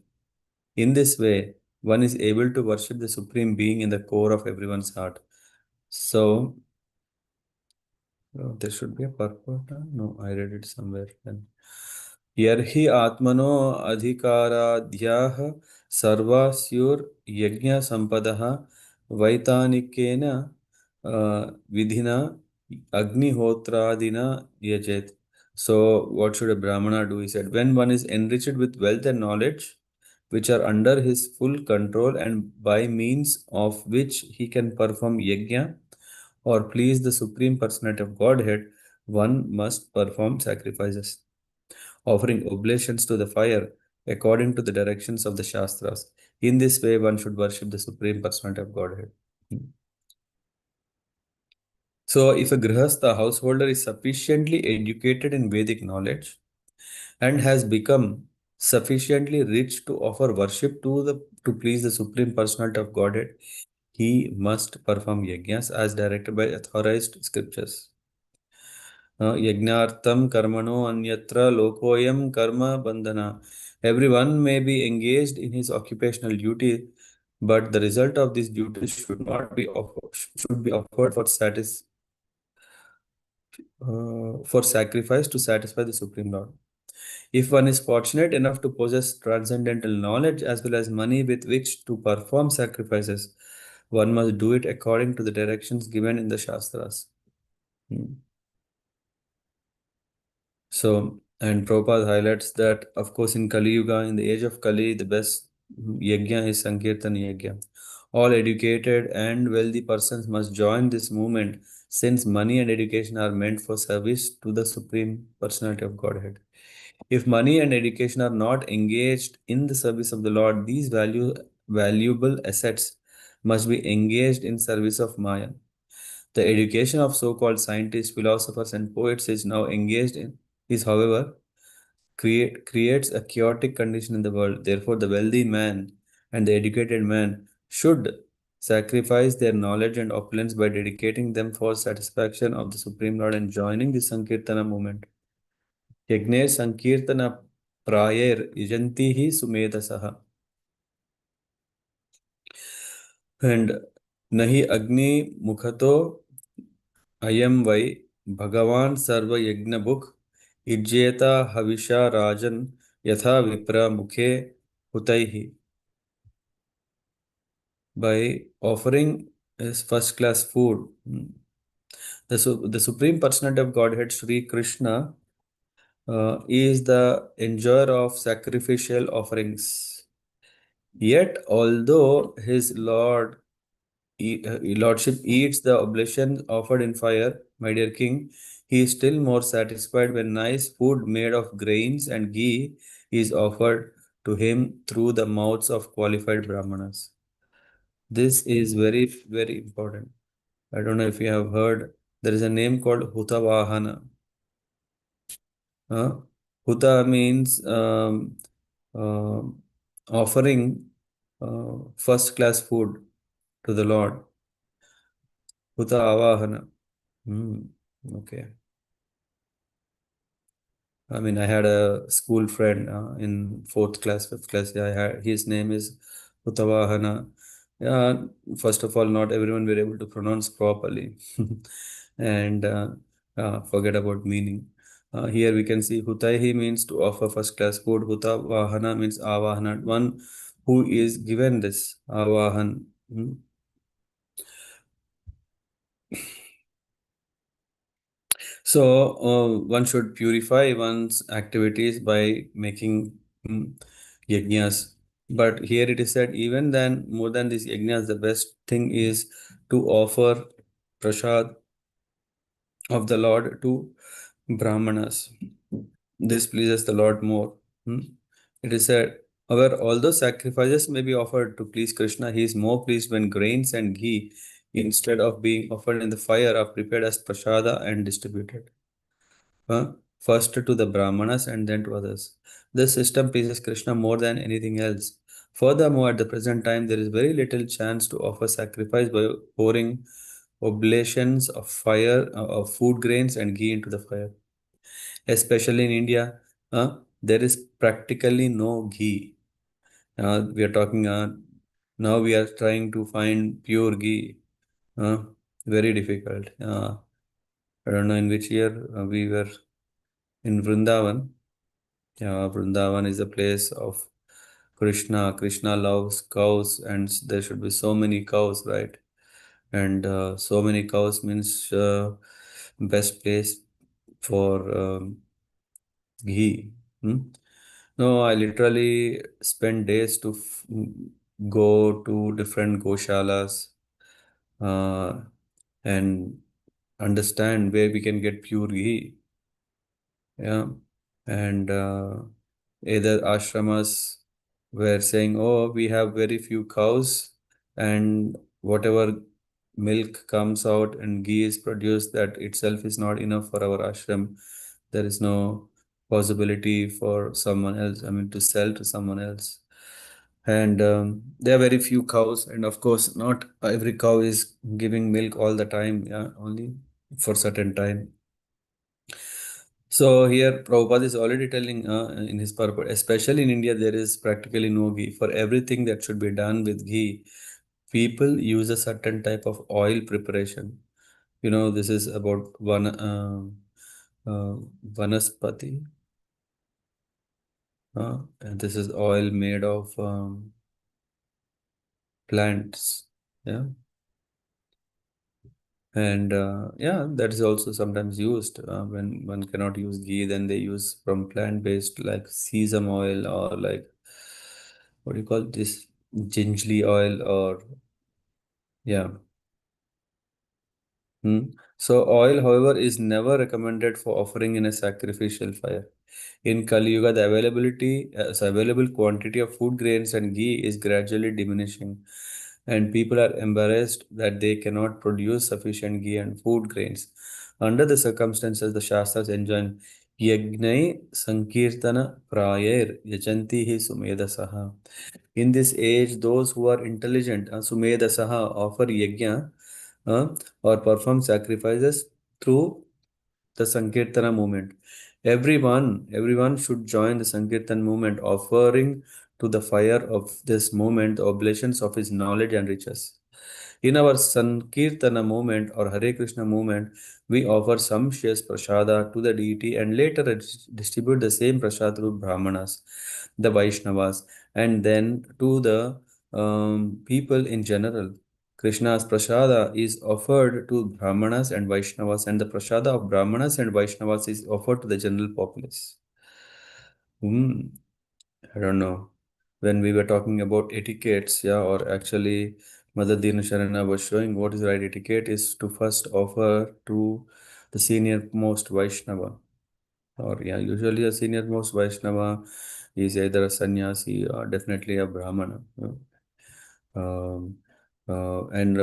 In this way, one is able to worship the Supreme Being in the core of everyone's heart. So, there should be a purport. No, I read it somewhere. Then. यर्हि आत्मनो अधिकाराद्याः सर्वास्युर्यज्ञसम्पदः वैतानिकेन विधिना अग्निहोत्रादिना यजेत्. So, what should a Brahmana do? He said, when one is enriched with wealth and knowledge, which are under his full control and by means of which he can perform yajna or please the Supreme Personality of Godhead, one must perform sacrifices offering oblations to the fire according to the directions of the Shastras. In this way, one should worship the Supreme Personality of Godhead. So, if a Grihastha householder is sufficiently educated in Vedic knowledge and has become sufficiently rich to offer worship to please the Supreme Personality of Godhead, he must perform yajnas as directed by authorized scriptures. Yagnartam karmano anyatra lokoyam karma bandhana. Everyone may be engaged in his occupational duty, but the result of these duties should be offered for sacrifice to satisfy the Supreme Lord. If one is fortunate enough to possess transcendental knowledge as well as money with which to perform sacrifices, one must do it according to the directions given in the Shastras. So, and Prabhupada highlights that, of course, in Kali Yuga, in the age of Kali, the best yajna is Sankirtan yajna. All educated and wealthy persons must join this movement since money and education are meant for service to the Supreme Personality of Godhead. If money and education are not engaged in the service of the Lord, these valuable assets must be engaged in service of Maya. The education of so-called scientists, philosophers, and poets is, however, creates a chaotic condition in the world. Therefore, the wealthy man and the educated man should sacrifice their knowledge and opulence by dedicating them for satisfaction of the Supreme Lord and joining the Sankirtana movement. Yagne Sankirtana Prayer Yajantihi Sumedasaha. And Nahi Agni Mukhato Ayam Vai Bhagavan Sarva Yajna Bhuk Ijjeta Havisha Rajan Yatha Vipra Mukhe Hutaihi. By offering his first class food, the Supreme Personality of Godhead, Sri Krishna, is the enjoyer of sacrificial offerings. Yet, although his Lordship eats the oblation offered in fire, my dear king, he is still more satisfied when nice food made of grains and ghee is offered to him through the mouths of qualified brahmanas. This is very, very important. I don't know if you have heard, there is a name called Hutavahana. Huta means uh, offering first class food to the Lord. Huta Avahana. Okay. I mean, I had a school friend in fourth class, fifth class. Yeah, his name is Utavahana. Yeah, first of all, not everyone were able to pronounce properly, and forget about meaning. Here we can see Hutaihi means to offer first class food. Hutavahana means Avahana, one who is given this Avahan. So, one should purify one's activities by making yajnas. But here it is said, even then, more than these yajnas, the best thing is to offer prasad of the Lord to Brahmanas. This pleases the Lord more. Hmm? It is said, however, although sacrifices may be offered to please Krishna, he is more pleased when grains and ghee, instead of being offered in the fire, are prepared as prasada and distributed. First to the Brahmanas and then to others. This system pleases Krishna more than anything else. Furthermore, at the present time, there is very little chance to offer sacrifice by pouring oblations of fire, of food grains and ghee into the fire. Especially in India, there is practically no ghee. We are talking now. We are trying to find pure ghee. Uh, Very difficult. I don't know in which year we were in Vrindavan. Vrindavan is a place of Krishna. Krishna loves cows, and there should be so many cows, right? And so many cows means best place for ghee. Hmm? No, I literally spend days to go to different goshalas uh, and understand where we can get pure ghee. Yeah. And either ashramas were saying, oh, we have very few cows, and whatever milk comes out and ghee is produced, that itself is not enough for our ashram. There is no possibility for someone else, I mean, to sell to someone else. And there are very few cows, and of course, not every cow is giving milk all the time, yeah, only for certain time. So here Prabhupada is already telling in his purport, especially in India, there is practically no ghee. For everything that should be done with ghee, people use a certain type of oil preparation. This is about uh, vanaspati. And this is oil made of plants. Yeah. And yeah, that is also sometimes used when one cannot use ghee, then they use from plant-based like sesame oil, or like what do you call this, gingerly oil, or yeah. Hmm. So oil, however, is never recommended for offering in a sacrificial fire. In Kali Yuga, the available quantity of food grains and ghee is gradually diminishing, and people are embarrassed that they cannot produce sufficient ghee and food grains. Under the circumstances, the Shastras enjoin Yagnai Sankirtana Prayer Yachanti Hi Sumedasaha. In this age, those who are intelligent, Sumedasaha, offer yajna or perform sacrifices through the Sankirtana movement. Everyone should join the Sankirtan movement, offering to the fire of this movement the oblations of his knowledge and riches. In our Sankirtana movement or Hare Krishna movement, we offer sumptuous prasada to the deity and later distribute the same prasad to Brahmanas, the Vaishnavas, and then to the people in general. Krishna's prasada is offered to Brahmanas and Vaishnavas, and the prasada of Brahmanas and Vaishnavas is offered to the general populace. Hmm. I don't know. When we were talking about etiquettes, yeah, or actually, Mother Dina Sharana was showing what is right etiquette is to first offer to the senior most Vaishnava. Or, yeah, usually a senior most Vaishnava is either a sannyasi or definitely a Brahmana. Um, and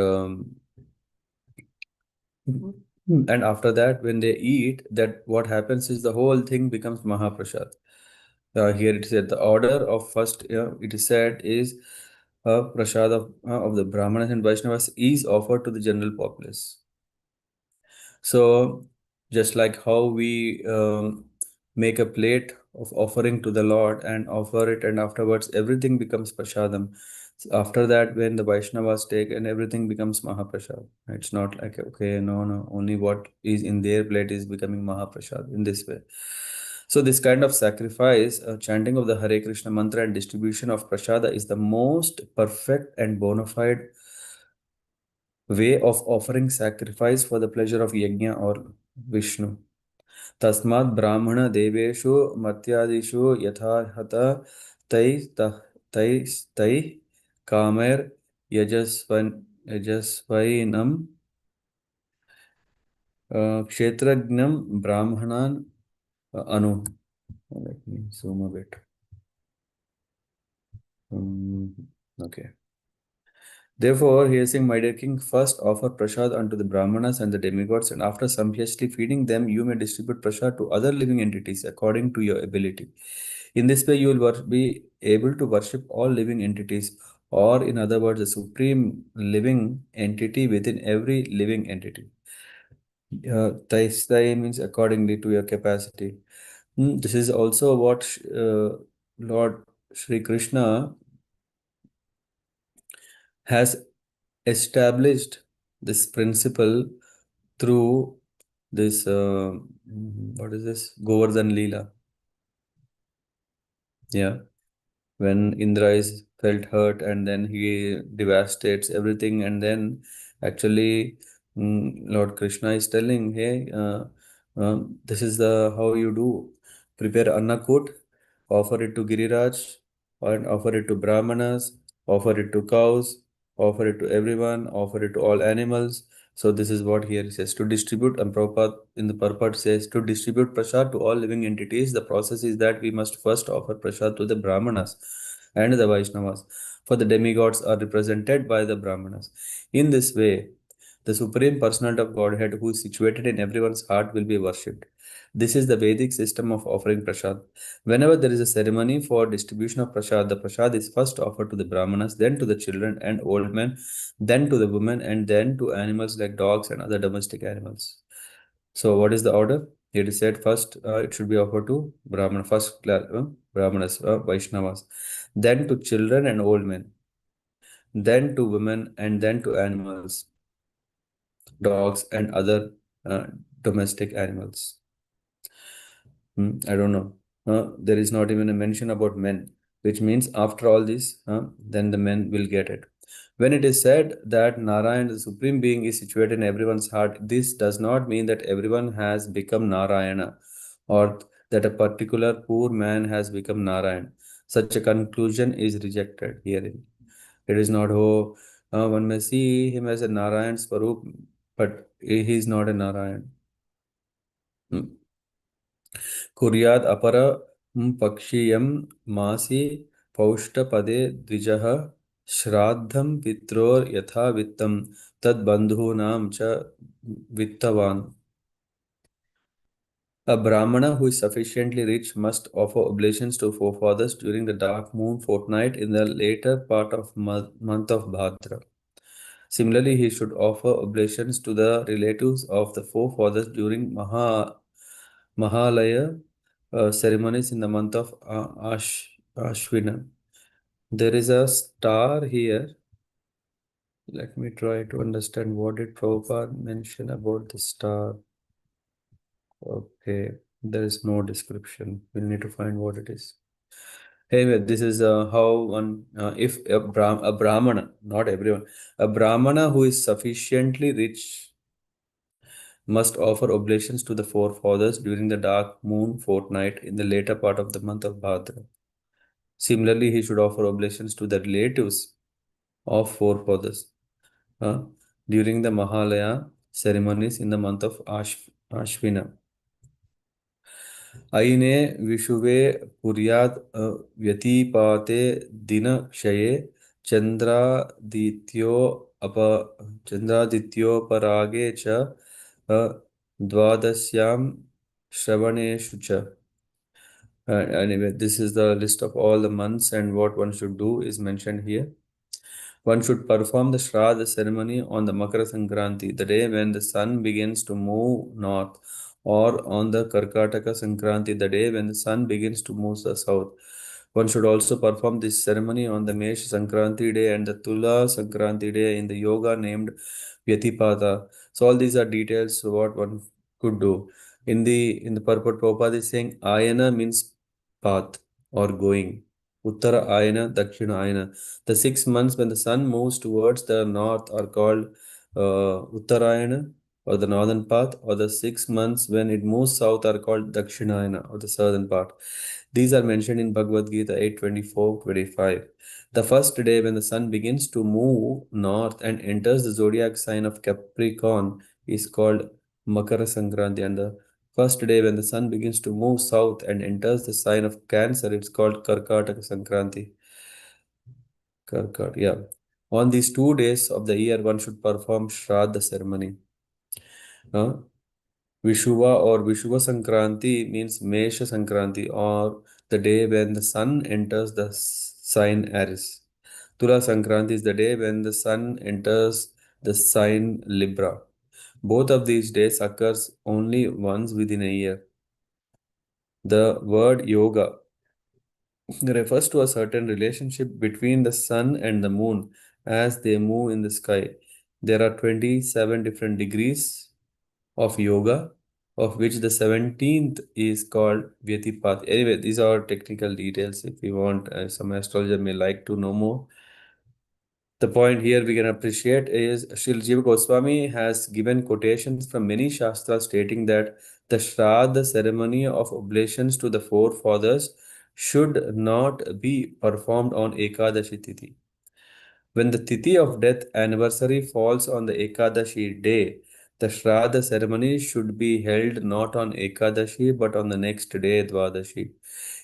and after that, when they eat, that what happens is the whole thing becomes Mahaprasad. Here it said the order of first, it is said is prasad of the Brahmanas and Vaishnavas is offered to the general populace. So, just like how we make a plate of offering to the Lord and offer it, and afterwards everything becomes prasadam. So after that, when the Vaishnavas take, and everything becomes Mahaprasad. It's not like, okay, no, no, only what is in their plate is becoming Mahaprasad in this way. So, this kind of sacrifice, chanting of the Hare Krishna mantra and distribution of prasada is the most perfect and bona fide way of offering sacrifice for the pleasure of yajna or Vishnu. Tasmat Brahmana Deveshu Matyadishu Yathahata Tai tai kamer yajasvainam kshetragnam brahmanan anu. Let me zoom a bit. Okay. Therefore, he is saying, my dear king, first offer prasad unto the brahmanas and the demigods, and after sumptuously feeding them, you may distribute prasad to other living entities according to your ability. In this way, you will be able to worship all living entities, or in other words, the supreme living entity within every living entity. Taistai means accordingly to your capacity. This is also what Lord Sri Krishna has established this principle through this what is this Govardhan Leela. Yeah, when Indra is felt hurt and then he devastates everything, and then actually Lord Krishna is telling, hey, this is the how you do. Prepare annakut, offer it to Giriraj, and offer it to Brahmanas, offer it to cows, offer it to everyone, offer it to all animals. So this is what here it says to distribute, and Prabhupada in the purport says to distribute prasad to all living entities. The process is that we must first offer prasad to the Brahmanas and the Vaishnavas, for the demigods are represented by the Brahmanas. In this way, the Supreme Personality of Godhead, who is situated in everyone's heart, will be worshipped. This is the Vedic system of offering prasad. Whenever there is a ceremony for distribution of prasad, the prasad is first offered to the Brahmanas, then to the children and old men, then to the women, and then to animals like dogs and other domestic animals. So, what is the order? It is said first it should be offered to Brahmana, first class, Brahmanas, Vaishnavas, then to children and old men, then to women, and then to animals, dogs, and other uh, domestic animals. I don't know. There is not even a mention about men, which means after all this, then the men will get it. When it is said that Narayan, the Supreme Being, is situated in everyone's heart, this does not mean that everyone has become Narayana or that a particular poor man has become Narayan. Such a conclusion is rejected herein. It is not, oh, one may see him as a Narayan Swarup, but he is not a Narayan. कुर्याद् अपर पक्षीयं मासि पौष्टपदे द्विजः श्राद्धं पित्रोर् यथा वित्तं तद्बन्धूनां च वित्तवान्. A Brahmana who is sufficiently rich must offer oblations to forefathers during the dark moon fortnight in the later part of month of Bhadra. Similarly, he should offer oblations to the relatives of the forefathers during Mahalaya ceremonies in the month of Ashwina. There is a star here. Let me try to understand what did Prabhupada mention about the star. Okay, there is no description. We'll need to find what it is. Anyway, this is how one, if a Brahmana, not everyone, a Brahmana who is sufficiently rich must offer oblations to the forefathers during the dark moon fortnight in the later part of the month of Bhadra. Similarly, he should offer oblations to the relatives of forefathers during the Mahalaya ceremonies in the month of Ashvina. अयिने विषुवे कुर्यात् व्यतिपाते दिनक्षये चन्द्रादित्यो up चन्द्रादित्योपरागे च द्वादश्यां श्रवणेषु च. Anyway, this is the list of all the months and what one should do is mentioned here. One should perform the Shraddha ceremony on the Makara Sankranti, the day when the sun begins to move north, or on the Karkataka Sankranti, the day when the sun begins to move south. One should also perform this ceremony on the Mesh Sankranti day and the Tula Sankranti day in the yoga named Vyatipata. So all these are details of what one could do. In the purport, Prabhupada is saying Ayana means path or going. Uttara Ayana, Dakshina Ayana. The 6 months when the sun moves towards the north are called Uttarayana or the northern path, or the 6 months when it moves south are called Dakshinayana, or the southern part. These are mentioned in Bhagavad Gita 8:24-25. The first day when the sun begins to move north and enters the zodiac sign of Capricorn is called Makara Sankranti, and the first day when the sun begins to move south and enters the sign of Cancer, it's called Karkataka Sankranti. Karkat, yeah. On these 2 days of the year, one should perform Shraddha ceremony. Vishuva or Vishuva Sankranti means Mesha Sankranti, or the day when the sun enters the sign Aries. Tula Sankranti is the day when the sun enters the sign Libra. Both of these days occurs only once within a year. The word yoga refers to a certain relationship between the sun and the moon as they move in the sky. There are 27 different degrees of yoga, of which the 17th is called Vyatipat. Anyway, these are technical details. If you want, some astrologer may like to know more. The point here we can appreciate is Srila Jiva Goswami has given quotations from many Shastras stating that the Shraddha ceremony of oblations to the forefathers should not be performed on Ekadashi Tithi. When the Tithi of death anniversary falls on the Ekadashi day, the Shraddha ceremony should be held not on Ekadashi but on the next day, Dvadashi.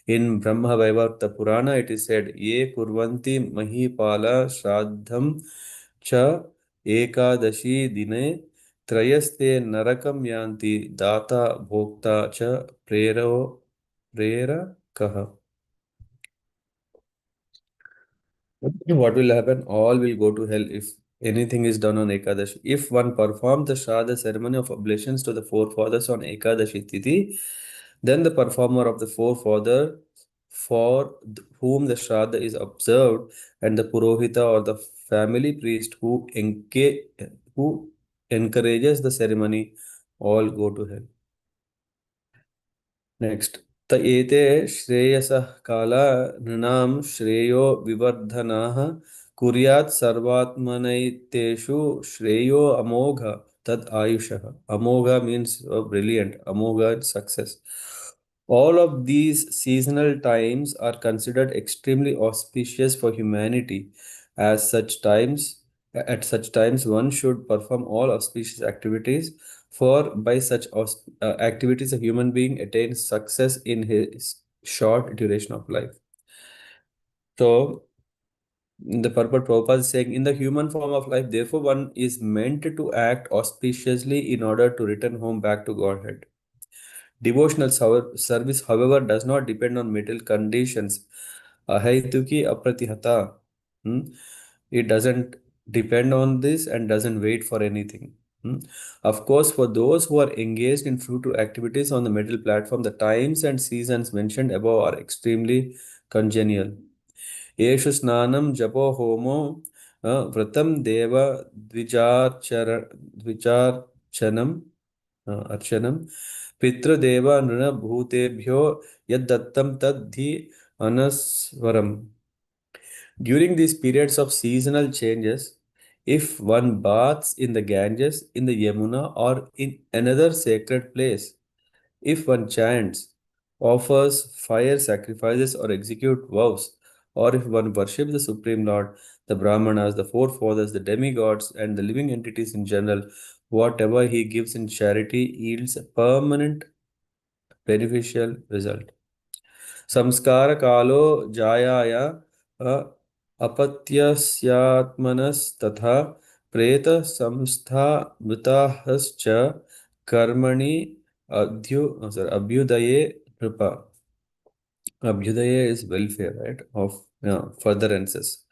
In Brahma Vaivarta Purana, it is said, Ye kurvanti mahipala shraddham cha ekadashi dine trayaste narakam yanti data bhokta cha prera kaha. What will happen? All will go to hell if anything is done on Ekadashi. If one performs the Shraddha ceremony of oblations to the forefathers on Ekadashi Tithi, then the performer of the forefather for whom the Shraddha is observed and the Purohita or the family priest who encourages the ceremony all go to hell. Next. त एते श्रेयसः काला नृणां श्रेयो विवर्धनाः कुर्यात् सर्वात्मनैतेषु श्रेयो अमोघ तद आयुषः. Amogha means brilliant. Amogha success. All of these seasonal times are considered extremely auspicious for humanity. At such times, one should perform all auspicious activities, for by such activities, a human being attains success in his short duration of life. So, the purport Prabhupada is saying, in the human form of life, therefore, one is meant to act auspiciously in order to return home back to Godhead. Devotional service, however, does not depend on material conditions. Ahaituki apratihata. It doesn't depend on this and doesn't wait for anything. Of course, for those who are engaged in fruitful activities on the middle platform, the times and seasons mentioned above are extremely congenial. Eshu snanam japo homo vratam deva dvicharchanam archanam pitradeva nruna bhutebhyo yaddattam tadhi anaswaram. During these periods of seasonal changes, if one baths in the Ganges, in the Yamuna, or in another sacred place, if one chants, offers fire sacrifices, or execute vows, or if one worships the Supreme Lord, the Brahmanas, the forefathers, the demigods, and the living entities in general, whatever he gives in charity yields a permanent beneficial result. संस्कार कालो जायाया अपत्यस्यात्मनस्तथा प्रेत संस्था मृताहश्च कर्मणि अभ्युदये कृपा. Abhyudaya is welfare, right? Of furtherances.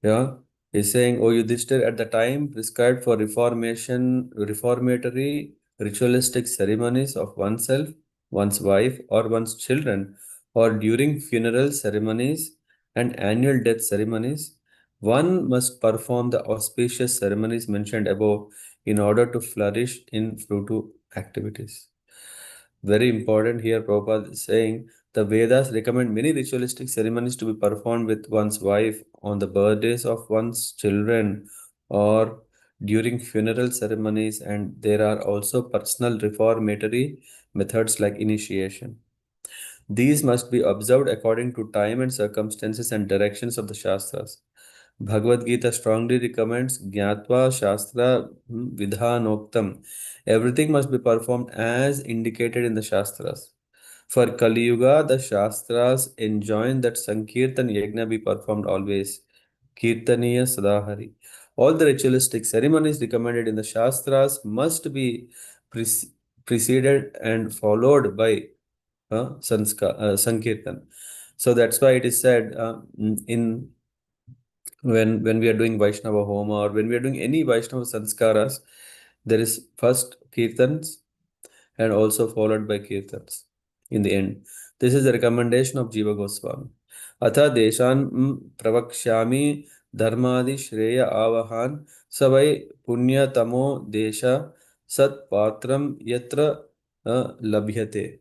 Yeah. He's saying, O Yudhishthir, at the time prescribed for reformatory ritualistic ceremonies of oneself, one's wife, or one's children, or during funeral ceremonies and annual death ceremonies, one must perform the auspicious ceremonies mentioned above in order to flourish in fruitful activities. Very important here, Prabhupada is saying the Vedas recommend many ritualistic ceremonies to be performed with one's wife on the birthdays of one's children or during funeral ceremonies, and there are also personal reformatory methods like initiation. These must be observed according to time and circumstances and directions of the Shastras. Bhagavad Gita strongly recommends Jnatva Shastra Vidhanoktam. Everything must be performed as indicated in the Shastras. For Kali Yuga, the Shastras enjoin that Sankirtan Yajna be performed always. Kirtaniya Sadahari. All the ritualistic ceremonies recommended in the Shastras must be pre- preceded and followed by Sankirtan. So that's why it is said in when we are doing Vaishnava Homa or when we are doing any Vaishnava Sanskaras, there is first Kirtans and also followed by Kirtans in the end. This is the recommendation of Jiva Goswami. Atha deshan pravakshyami dharmadi shreya avahan savai punya tamo desha sat patram yatra labhyate.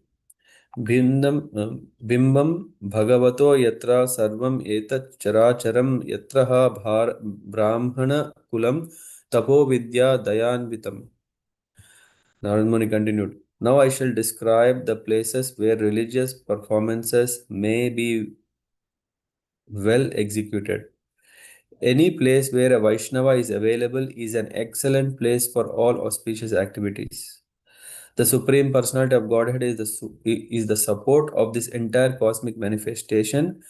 बिम्बं भगवतो यत्र सर्वम् एतत् चराचरं यत्र हा ब्राह्मणकुलं तपोविद्या दयान्वितम्. Narad Muni continued, now I shall describe the places where religious performances may be well executed. Any place where a Vaishnava is available is an excellent place for all auspicious activities. The Supreme Personality of Godhead is is the support of this entire cosmic manifestation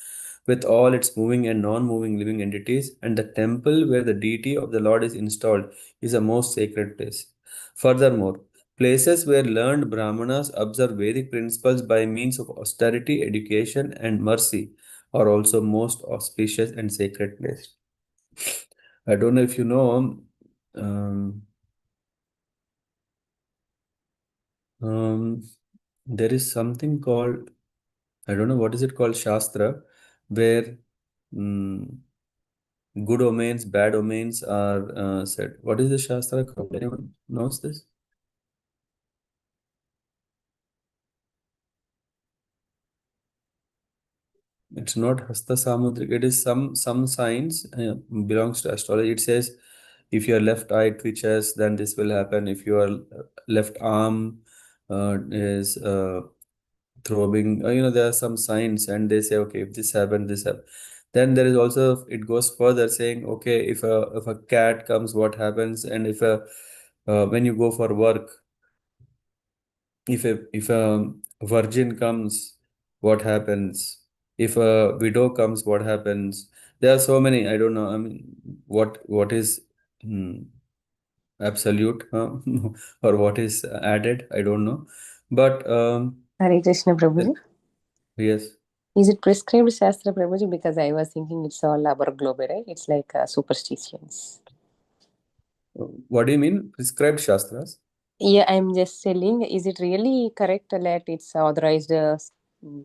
with all its moving and non-moving living entities, and the temple where the deity of the Lord is installed is a most sacred place. Furthermore, places where learned Brahmanas observe Vedic principles by means of austerity, education, and mercy are also most auspicious and sacred places. I don't know if you know, um, um, there is something called, I don't know what is it called, Shastra, where mm, good omens, bad omens are said. What is the Shastra called? Anyone knows this? It's not Hasta Samudrik. It is some science belongs to astrology. It says if your left eye twitches, then this will happen. If your left arm is throbbing, there are some signs, and they say, okay, if this happened, this happened. Then there is also, it goes further saying, okay, if a cat comes, what happens? And if a when you go for work, if a virgin comes, what happens? If a widow comes, what happens? There are so many. I don't know. I mean, what is hmm, absolute or what is added? I don't know. But Hare Krishna Prabhuji. yes. Is it prescribed Shastra Prabhuji? Because I was thinking it's all our globe, right? It's like superstitions. What do you mean? Prescribed Shastras? Yeah, I'm just telling, is it really correct that it's authorized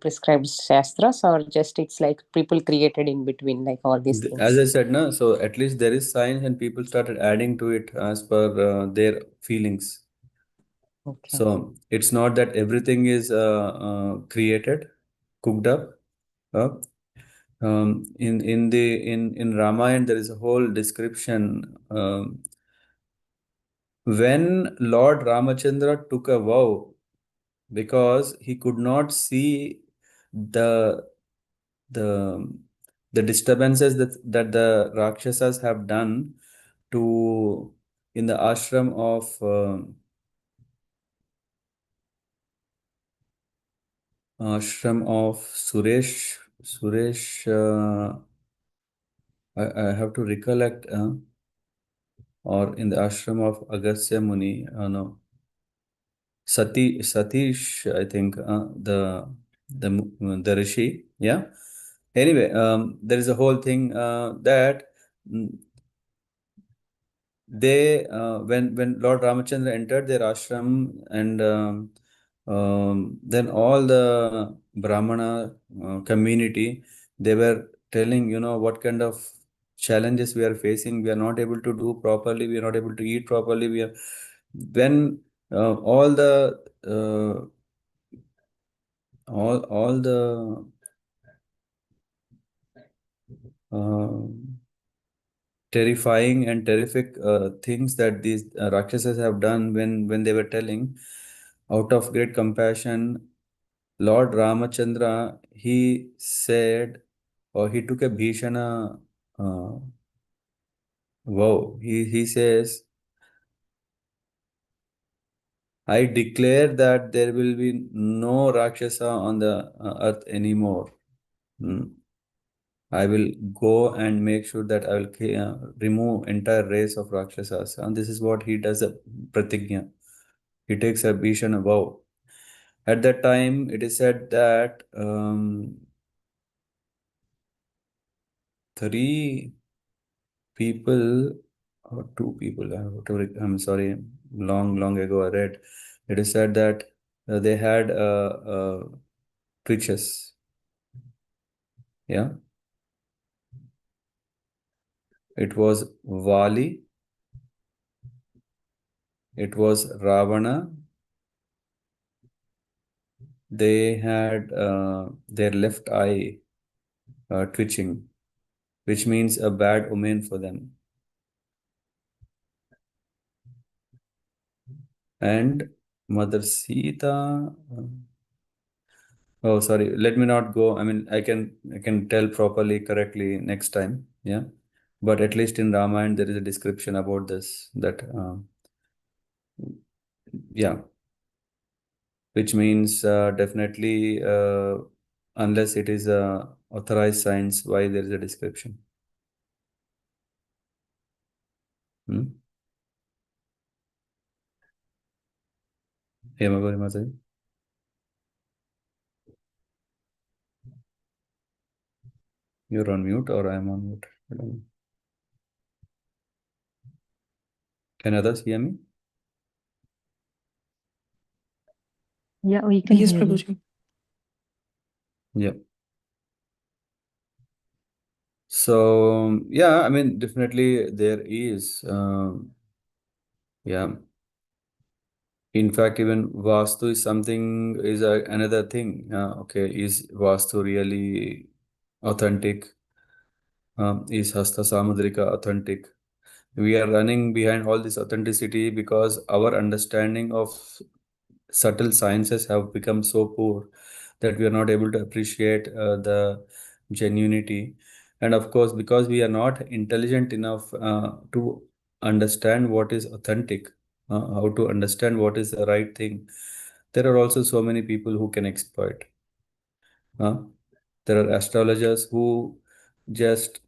prescribed Shastras, or just it's like people created in between, like all these As things? I said, no, so at least there is science and people started adding to it as per their feelings. Okay. So it's not that everything is created, cooked up. Uh, in Ramayana, there is a whole description when Lord Ramachandra took a vow because he could not see the the the disturbances that the Rakshasas have done to in the ashram of Suresh I have to recollect or in the ashram of Agastya Muni no Satish I think the rishi, yeah. Anyway, there is a whole thing that mm, they when Lord Ramachandra entered their ashram, and then all the Brahmana community, they were telling, what kind of challenges we are facing. We are not able to do properly. We are not able to eat properly. We are when all the all the uh, terrifying and terrific things that these Rakshasas have done when they were telling, out of great compassion, Lord Ramachandra, he said, or he took a Bhishana vow. He says, I declare that there will be no Rakshasa on the earth anymore. Hmm. I will go and make sure that I will remove entire race of Rakshasas. And this is what he does, a pratigya. He takes a Bhishana vow. At that time, it is said that three people or two people, whatever, I'm sorry, long ago I read, it is said that they had twitches. Yeah. It was Vali, it was Ravana. They had their left eye twitching, which means a bad omen for them. And Mother Sita. Oh, sorry. Let me not go. I mean, I can tell properly, correctly next time. Yeah, but at least in Ramayana there is a description about this. That yeah, which means definitely unless it is authorized science, why there is a description. Hmm? Hemagori Mataji? You're on mute or I'm on mute? I don't know. Can others hear me? Yeah, we can Yes, hear you. Prabhuji. Yeah. So yeah, I mean, definitely there is. Yeah. In fact, even Vastu is something, is another thing. Okay, is Vastu really authentic? Is Hasta Samudrika authentic? We are running behind all this authenticity because our understanding of subtle sciences have become so poor that we are not able to appreciate the genuinity. And of course, because we are not intelligent enough to understand what is authentic, how to understand what is the right thing, there are also so many people who can exploit. There are astrologers who just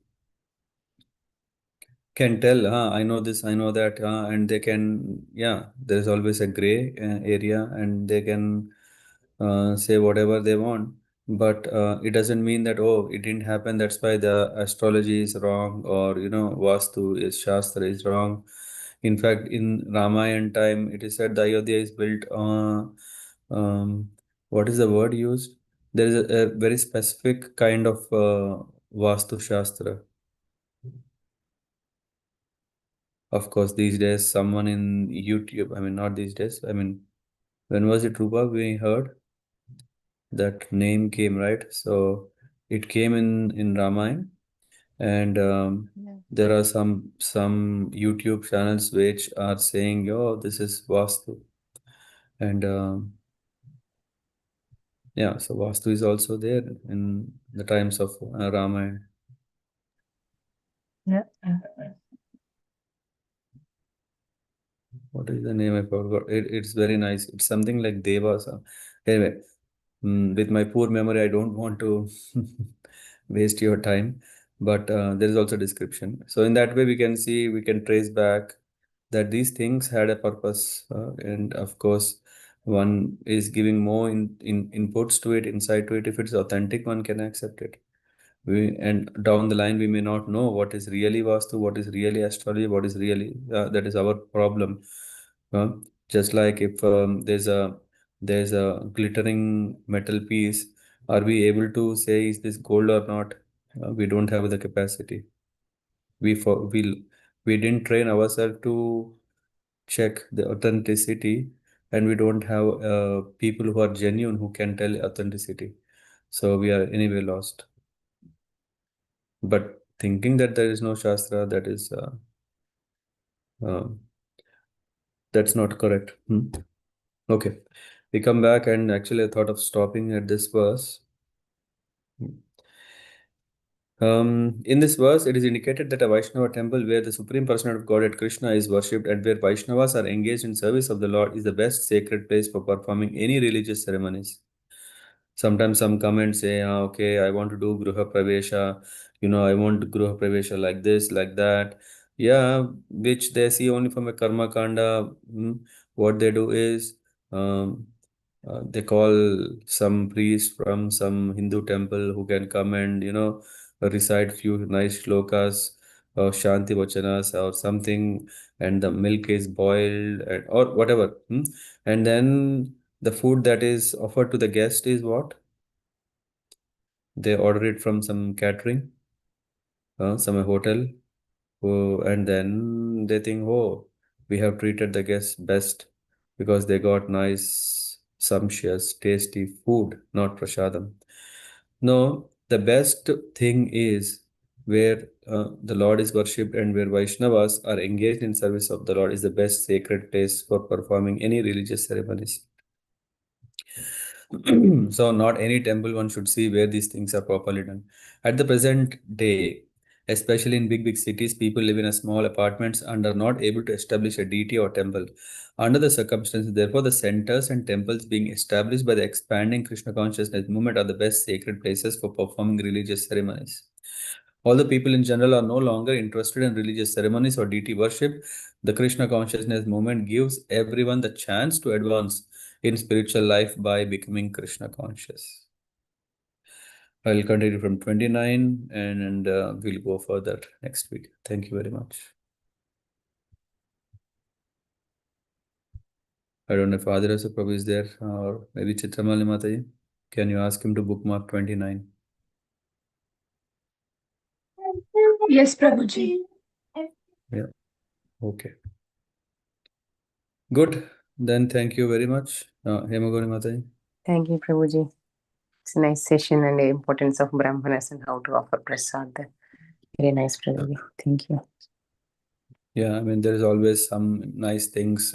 can tell, I know this, I know that, and they can, yeah, there is always a gray area, and they can say whatever they want. But it doesn't mean that, oh, it didn't happen, that's why the astrology is wrong, or, Vastu is Shastra is wrong. In fact, in Ramayana time, it is said the Ayodhya is built on, what is the word used? There is a very specific kind of Vastu Shastra. Of course, these days, someone in YouTube, I mean, not these days, I mean, when was it, Rupa, we heard that name came, right? So it came in Ramayana, and Yeah. there are some YouTube channels which are saying, "Yo, this is Vastu," and yeah, so Vastu is also there in the times of Ramayana. Yeah. What is the name? I forgot. It's very nice. It's something like Deva. So anyway, with my poor memory, I don't want to waste your time. But there is also description. So in that way, we can see, we can trace back that these things had a purpose. And of course, one is giving more in inputs to it, insight to it. If it's authentic, one can accept it. And down the line, we may not know what is really Vastu, what is really astrology, what is really, that is our problem. uh, just like if there's a glittering metal piece, are we able to say is this gold or not? We don't have the capacity. We for we didn't train ourselves to check the authenticity, and we don't have people who are genuine who can tell authenticity. So we are anyway lost. But thinking that there is no Shastra, that's not correct. Okay. We come back, and actually I thought of stopping at this verse. In this verse, it is indicated that a Vaishnava temple where the Supreme Personality of Godhead Krishna is worshipped and where Vaishnavas are engaged in service of the Lord is the best sacred place for performing any religious ceremonies. Sometimes some come and say, okay, I want to do Gruha Pravesha, I want Gruha Pravesha like this, like that. Yeah, which they see only from a Karma Kanda. What they do is, um, they call some priest from some Hindu temple who can come and, recite few nice shlokas or Shanti Vachanas or something, and the milk is boiled or whatever. And then the food that is offered to the guest is what? They order it from some catering, some hotel, and then they think, oh, we have treated the guests best because they got nice, sumptuous, tasty food, not prasadam. No, the best thing is where the Lord is worshipped and where Vaishnavas are engaged in service of the Lord is the best sacred place for performing any religious ceremonies. So not any temple one should see where these things are properly done. At the present day, especially in big cities, people live in a small apartments and are not able to establish a deity or temple. Under the circumstances, therefore, the centers and temples being established by the expanding Krishna consciousness movement are the best sacred places for performing religious ceremonies. Although people in general are no longer interested in religious ceremonies or deity worship, the Krishna consciousness movement gives everyone the chance to advance in spiritual life by becoming Krishna conscious. I'll continue from 29 and we'll go further next week. Thank you very much. I don't know if Adirasa Prabhu is there or maybe Chitramali Mataji. Can you ask him to bookmark 29? Yes, Prabhuji. Yeah. Okay. Good. Then thank you very much. Hemagori Mataji. Thank you, Prabhuji. It's a nice session and the importance of Brahmanas and how to offer prasad. Very nice, Prabhuji. Thank you. Yeah, I mean, there is always some nice things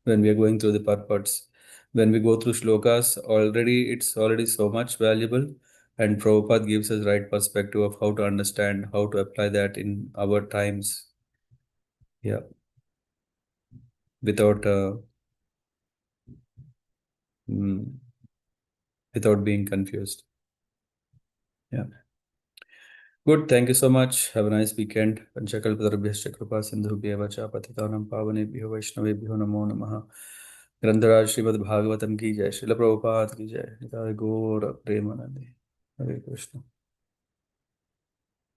when we are going through the purports. When we go through shlokas, it's already so much valuable. And Prabhupada gives us right perspective of how to understand, how to apply that in our times. Yeah. Without without being confused. Yeah. Good. Thank you so much. Have a nice weekend. Panchakalpatarabhyascha kripa sindhubhya vacha patitanam pavanebhyo vaishnavebhyo namo namaha. ग्रंथराज Shrimad Bhagavatam की जय, श्रील प्रभुपाद की जय, निताय गौर प्रेमानंद। हरे कृष्ण।